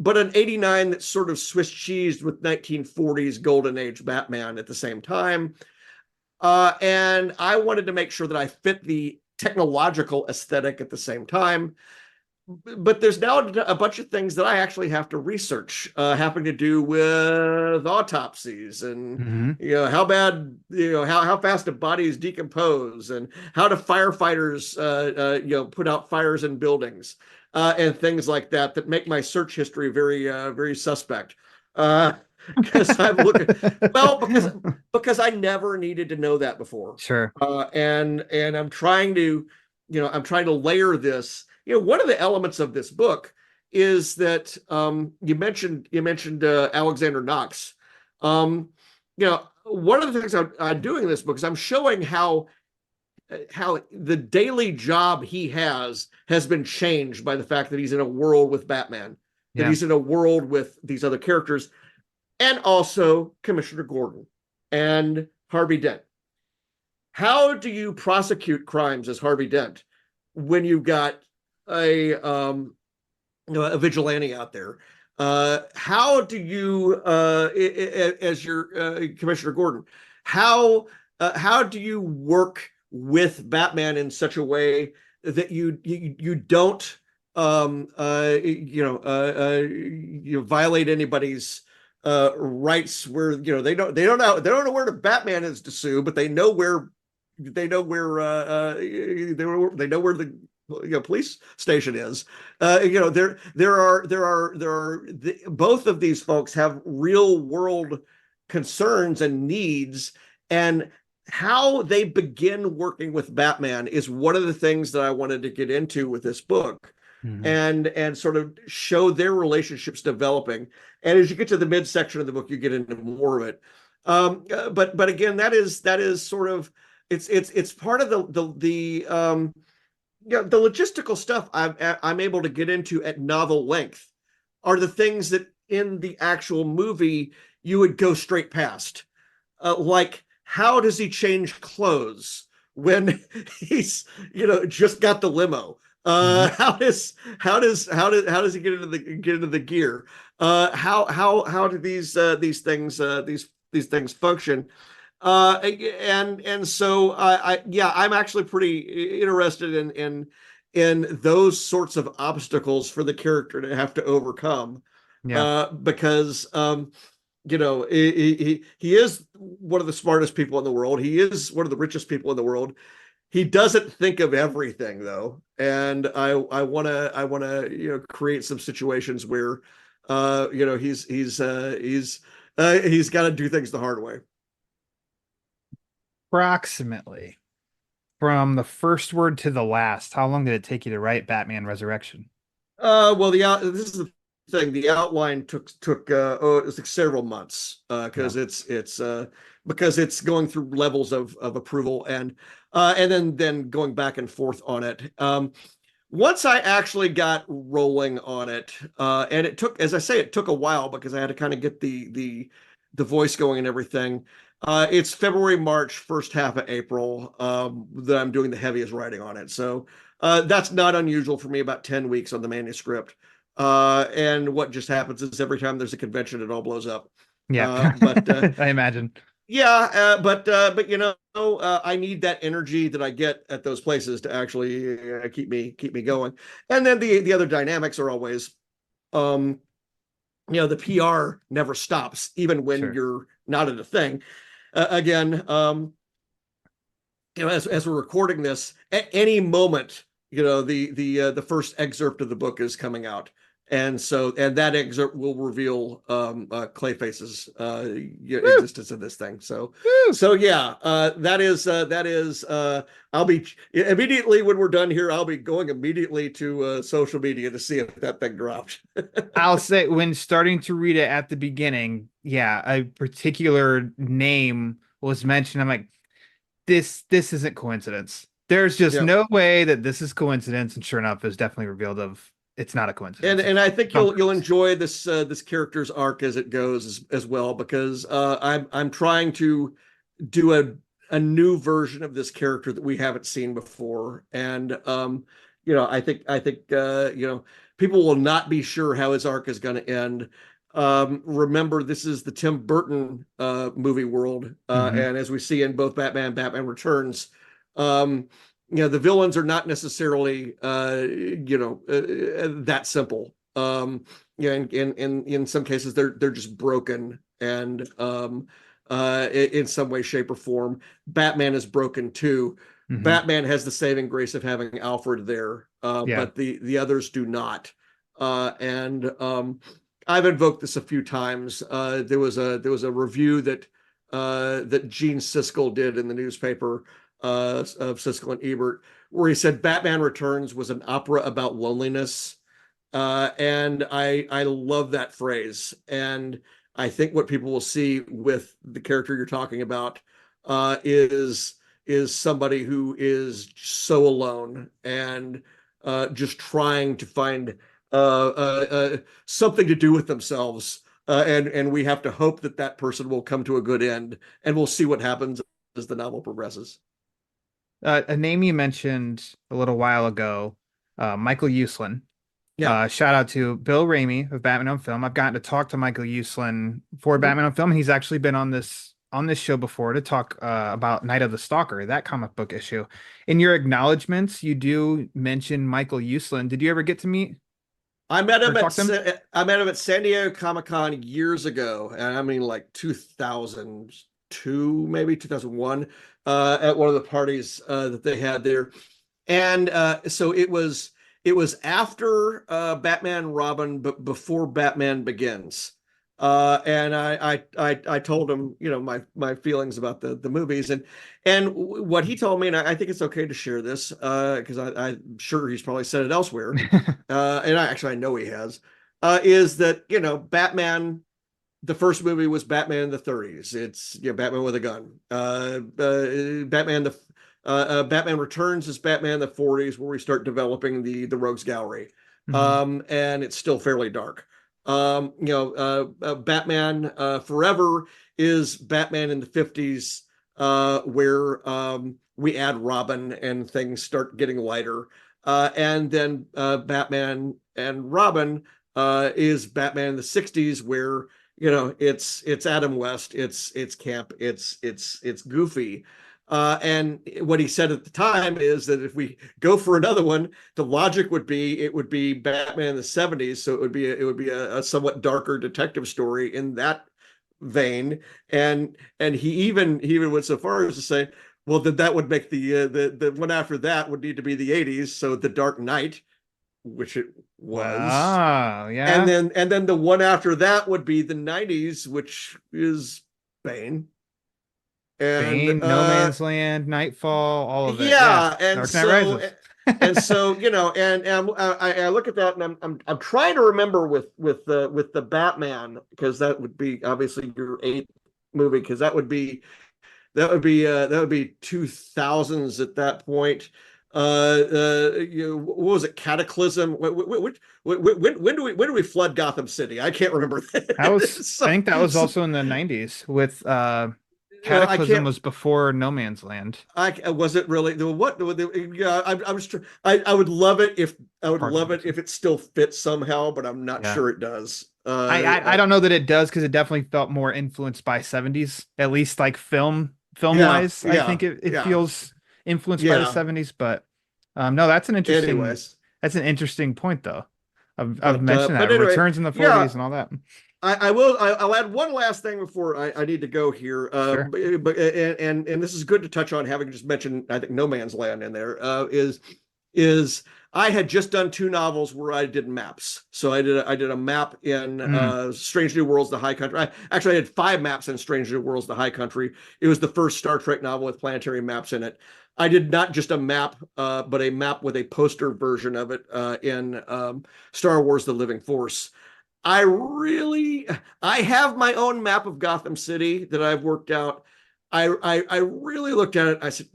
But an 89 that's sort of Swiss cheesed with 1940s golden age Batman at the same time. And I wanted to make sure that I fit the technological aesthetic at the same time. But there's now a bunch of things that I actually have to research, having to do with autopsies and how bad, how fast do bodies decompose, and how do firefighters put out fires in buildings, and things like that make my search history very very suspect. Because I'm looking because I never needed to know that before. Sure. And I'm trying to layer this. One of the elements of this book is that you mentioned Alexander Knox. One of the things I'm doing in this book is I'm showing how the daily job he has been changed by the fact that he's in a world with Batman, that he's in a world with these other characters, and also Commissioner Gordon and Harvey Dent. How do you prosecute crimes as Harvey Dent when you've got a vigilante out there? How do you, as your Commissioner Gordon, how do you work with Batman in such a way that you don't violate anybody's rights, where they don't know where the Batman is to sue, but they know where the police station is. Both of these folks have real world concerns and needs, and how they begin working with Batman is one of the things that I wanted to get into with this book. And sort of show their relationships developing. And as you get to the midsection of the book, you get into more of it. But again, that is sort of it's part of the logistical stuff I'm able to get into at novel length are the things that in the actual movie you would go straight past, like how does he change clothes when he's just got the limo? How does he get into the gear? How do these things function? And so I'm actually pretty interested in those sorts of obstacles for the character to have to overcome. Because he is one of the smartest people in the world. He is one of the richest people in the world. He doesn't think of everything, though, and I want to create some situations where he's got to do things the hard way. Approximately, from the first word to the last, how long did it take you to write Batman Resurrection? This is the thing. The outline took it was like several months, because it's going through levels of approval and then going back and forth on it. Once I actually got rolling on it, and it took, as I say, it took a while because I had to kind of get the voice going and everything. It's February, March, first half of April that I'm doing the heaviest writing on it. So that's not unusual for me, about 10 weeks on the manuscript. And what just happens is every time there's a convention, it all blows up. But I imagine. But I need that energy that I get at those places to actually keep me going. And then the other dynamics are always, the PR never stops, even when you're not in a thing. Again, as we're recording this, at any moment, the first excerpt of the book is coming out. And that excerpt will reveal Clayface's existence in this thing. That is I'll be immediately, when we're done here, I'll be going immediately to social media to see if that thing dropped. I'll say, when starting to read it at the beginning, a particular name was mentioned. I'm like, this isn't coincidence. There's just Yeah. no way that this is coincidence, and sure enough, it's definitely revealed of it's not a coincidence. And I think Tom you'll Cruise. enjoy this character's arc as it goes as well, because I'm trying to do a new version of this character that we haven't seen before. And I think people will not be sure how his arc is going to end. Remember, this is the Tim Burton movie world, Mhm. and as we see in both Batman Returns, the villains are not necessarily that simple. In some cases they're just broken, and in some way, shape, or form, Batman is broken too. Mhm. Batman has the saving grace of having Alfred there, Yeah. but the others do not. And I've invoked this a few times. There was a review that Gene Siskel did in the newspaper of Siskel and Ebert, where he said Batman Returns was an opera about loneliness. And I love that phrase. And I think what people will see with the character you're talking about is somebody who is so alone and just trying to find something to do with themselves. And we have to hope that that person will come to a good end, and we'll see what happens as the novel progresses. A name you mentioned a little while ago, Michael Uslan. Yeah. Shout out to Bill Ramey of Batman on Film. I've gotten to talk to Michael Uslan for Mm-hmm. Batman on Film, and he's actually been on this show before to talk about Night of the Stalker, that comic book issue. In your acknowledgments, you do mention Michael Uslan. Did you ever get to meet? I met him Or talk to him? I met him at San Diego Comic-Con years ago, and I mean like 2002, maybe 2001, at one of the parties that they had there. And so it was after Batman Robin, but before Batman Begins. And I told him, my feelings about the movies, and what he told me, and I think it's okay to share this because I'm sure he's probably said it elsewhere, and I know he has, is that Batman. The first movie was Batman in the 30s. It's Batman with a gun. Batman Returns is Batman in the 40s, where we start developing the Rogues Gallery, and it's still fairly dark. Batman Forever is Batman in the 50s, where we add Robin and things start getting lighter. And then Batman and Robin is Batman in the 60s, where it's Adam West, it's camp, it's goofy. And what he said at the time is that if we go for another one, the logic would be it would be Batman in the 70s, so it would be a somewhat darker detective story in that vein. And he even went so far as to say, well, that would make the one after that would need to be the 80s, so The Dark Knight, which it was. Oh, yeah. And then the one after that would be the 90s, which is Bane. And Bane, No Man's Land, Nightfall, all of it. Yeah, and Dark Knight so Rises. and so and I look at that, and I'm trying to remember with the Batman, because that would be obviously your eighth movie, because that would be 2000s at that point. What was it? Cataclysm. When do we flood Gotham City? I can't remember. I think that was also in the 90s with Cataclysm was before No Man's Land. I was it really yeah, I would love it if it still fits somehow, but I'm not sure it does. I don't know that it does, because it definitely felt more influenced by 70s, at least like film wise. I think it feels influenced by the 70s, but no, that's an interesting point though. I've mentioned that anyway, Returns in the 40s and all that. I'll add one last thing before I need to go here. Sure. But this is good to touch on, having just mentioned, I think, No Man's Land in there, is I had just done 2 novels where I did maps. So I did a map in Strange New Worlds, The High Country. I had 5 maps in Strange New Worlds, The High Country. It was the first Star Trek novel with planetary maps in it. I did not just a map, but a map with a poster version of it in Star Wars: The Living Force. I have my own map of Gotham City that I've worked out. I really looked at it. I said,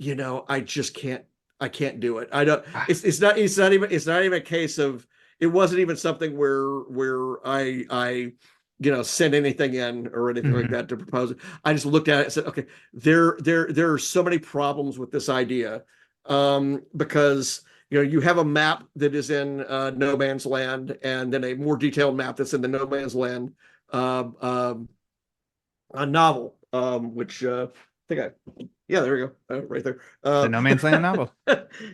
I just can't I can't do it. I don't. It's not even a case of. It wasn't even something where I sent anything in or anything like that to propose it. I just looked at it and said, okay, there are so many problems with this idea, because you have a map that is in no man's land, and then a more detailed map that's in the no man's land a novel, which I think there we go, right there. The No Man's Land novel.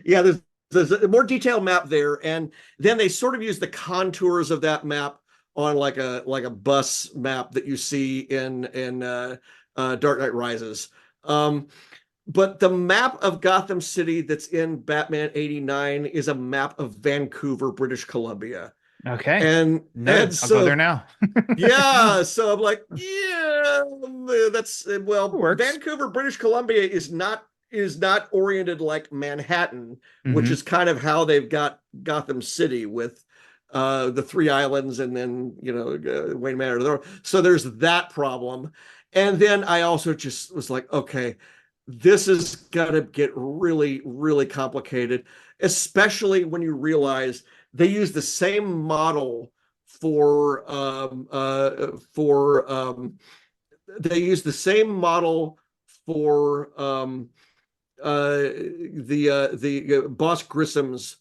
Yeah, there's a more detailed map there, and then they sort of use the contours of that map on like a bus map that you see in Dark Knight Rises. But the map of Gotham City that's in Batman 89 is a map of Vancouver, British Columbia. Okay. And I'll go there now. Yeah, so I'm like, yeah, that's Works. Vancouver, British Columbia is not oriented like Manhattan, which is kind of how they've got Gotham City with the three islands and then Wayne Manor. So there's that problem. And then I also just was like, okay, this is gonna get really, really complicated, especially when you realize they use the same model for they use the same model for the Boss Grissom's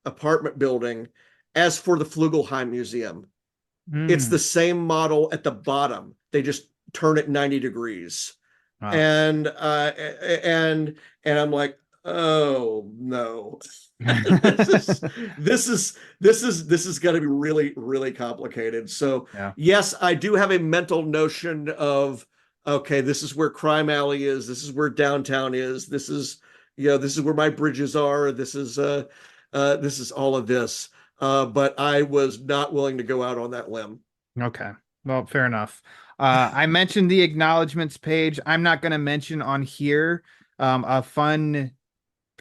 apartment building as for the Flugelheim Museum. It's the same model at the bottom. They just turn it 90 degrees. Wow. And I'm like, oh no. this is going to be really, really complicated. So yes, I do have a mental notion of, okay, this is where Crime Alley is. This is where downtown is. This is where my bridges are. This is all of this. But I was not willing to go out on that limb. Okay. Well, fair enough. I mentioned the acknowledgments page. I'm not going to mention on here a fun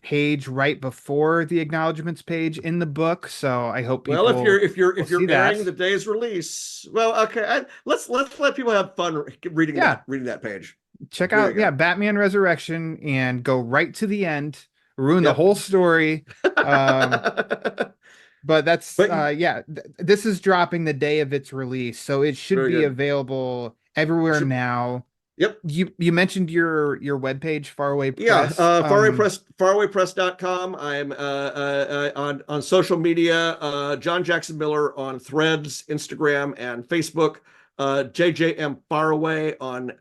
page right before the acknowledgments page in the book. So I hope people. Well, if you're airing the day's release, well, okay, let's let people have fun reading that page. Check out Batman Resurrection and go right to the end. Ruin the whole story. But this is dropping the day of its release, so it should be available everywhere now. Yep. You mentioned your webpage, Faraway Press. Yeah, farawaypress.com. I'm on social media, John Jackson Miller on Threads, Instagram, and Facebook. JJM Faraway on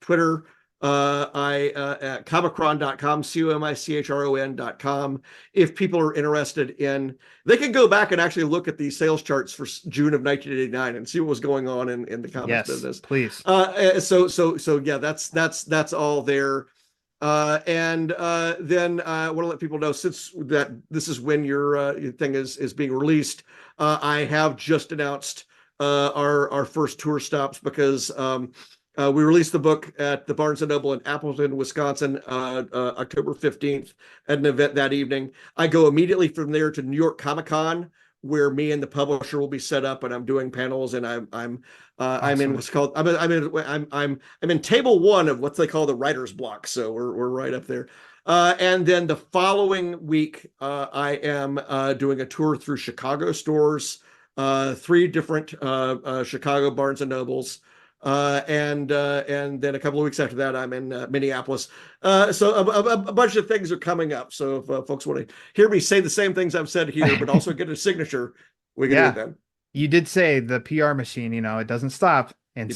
Twitter. I at comicron.com, COMICHRON.com. If people are interested in, they can go back and actually look at the sales charts for June of 1989 and see what was going on in the comics business. Please. So yeah, that's all there. Then I want to let people know, since that this is when your thing is being released, I have just announced our first tour stops, because we released the book at the Barnes & Noble in Appleton, Wisconsin, October 15th at an event that evening. I go immediately from there to New York Comic Con, where me and the publisher will be set up, and I'm doing panels, and I'm in what's called I'm in table 1 of what they call the writer's block. So we're right up there. And then the following week, I am doing a tour through Chicago stores, 3 different Chicago Barnes & Nobles. And then a couple of weeks after that, I'm in Minneapolis. So a bunch of things are coming up. So if folks want to hear me say the same things I've said here, but also get a signature, we can do it then. You did say the PR machine, it doesn't stop. And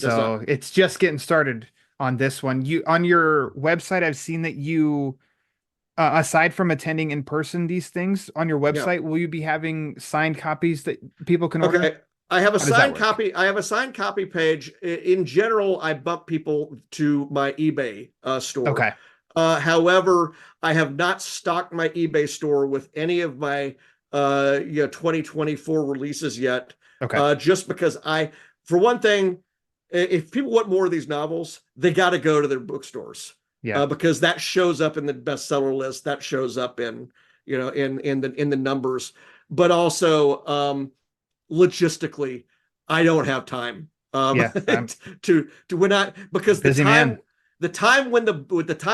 it's just getting started on this one. On your website, I've seen that you, aside from attending in person these things on your website, will you be having signed copies that people can order? Okay. I have a signed copy. I have a signed copy page. In general, I bump people to my eBay store. Okay. However, I have not stocked my eBay store with any of my 2024 releases yet. Okay. Just because for one thing, if people want more of these novels, they got to go to their bookstores. Yeah. Because that shows up in the bestseller list. That shows up in in the numbers. But also, logistically, I don't have time to when I, because the time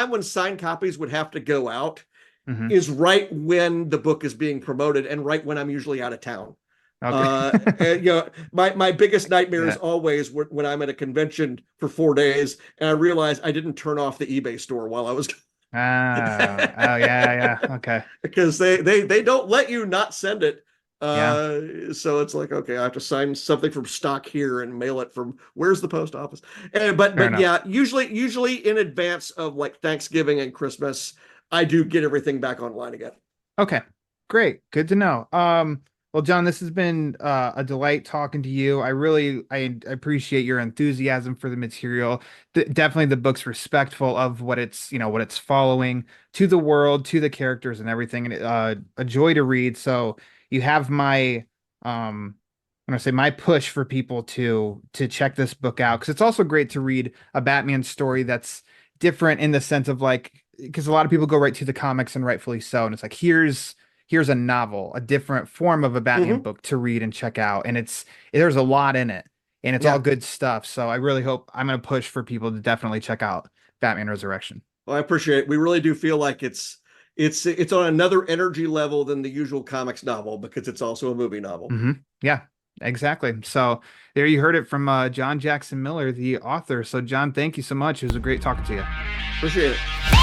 when signed copies would have to go out Mhm. is right when the book is being promoted and right when I'm usually out of town. Okay. And, my biggest nightmare is Yeah. always when I'm at a convention for 4 days and I realize I didn't turn off the eBay store while I was Oh, oh yeah, yeah. Okay. because they don't let you not send it. Yeah. So it's like, okay, I have to sign something from stock here and mail it from where's the post office. And Fair but enough. yeah, usually in advance of like Thanksgiving and Christmas, I do get everything back online again. Okay. Great. Good to know. Well, John, this has been a delight talking to you. I appreciate your enthusiasm for the material. Definitely the book's respectful of what what it's following to the world, to the characters and everything, and a joy to read. So you have my I'm gonna say my push for people to check this book out because it's also great to read a Batman story that's different in the sense of like because a lot of people go right to the comics and rightfully so, and it's like here's a novel, a different form of a Batman Mhm. book to read and check out. And there's a lot in it and it's all Yeah. good stuff. So I really hope I'm going to push for people to definitely check out Batman Resurrection. Well, I appreciate it. We really do feel like it's on another energy level than the usual comics novel because it's also a movie novel. Yeah, exactly. So there you heard it from John Jackson Miller, the author. So John, thank you so much. It was a great talking to you. Appreciate it.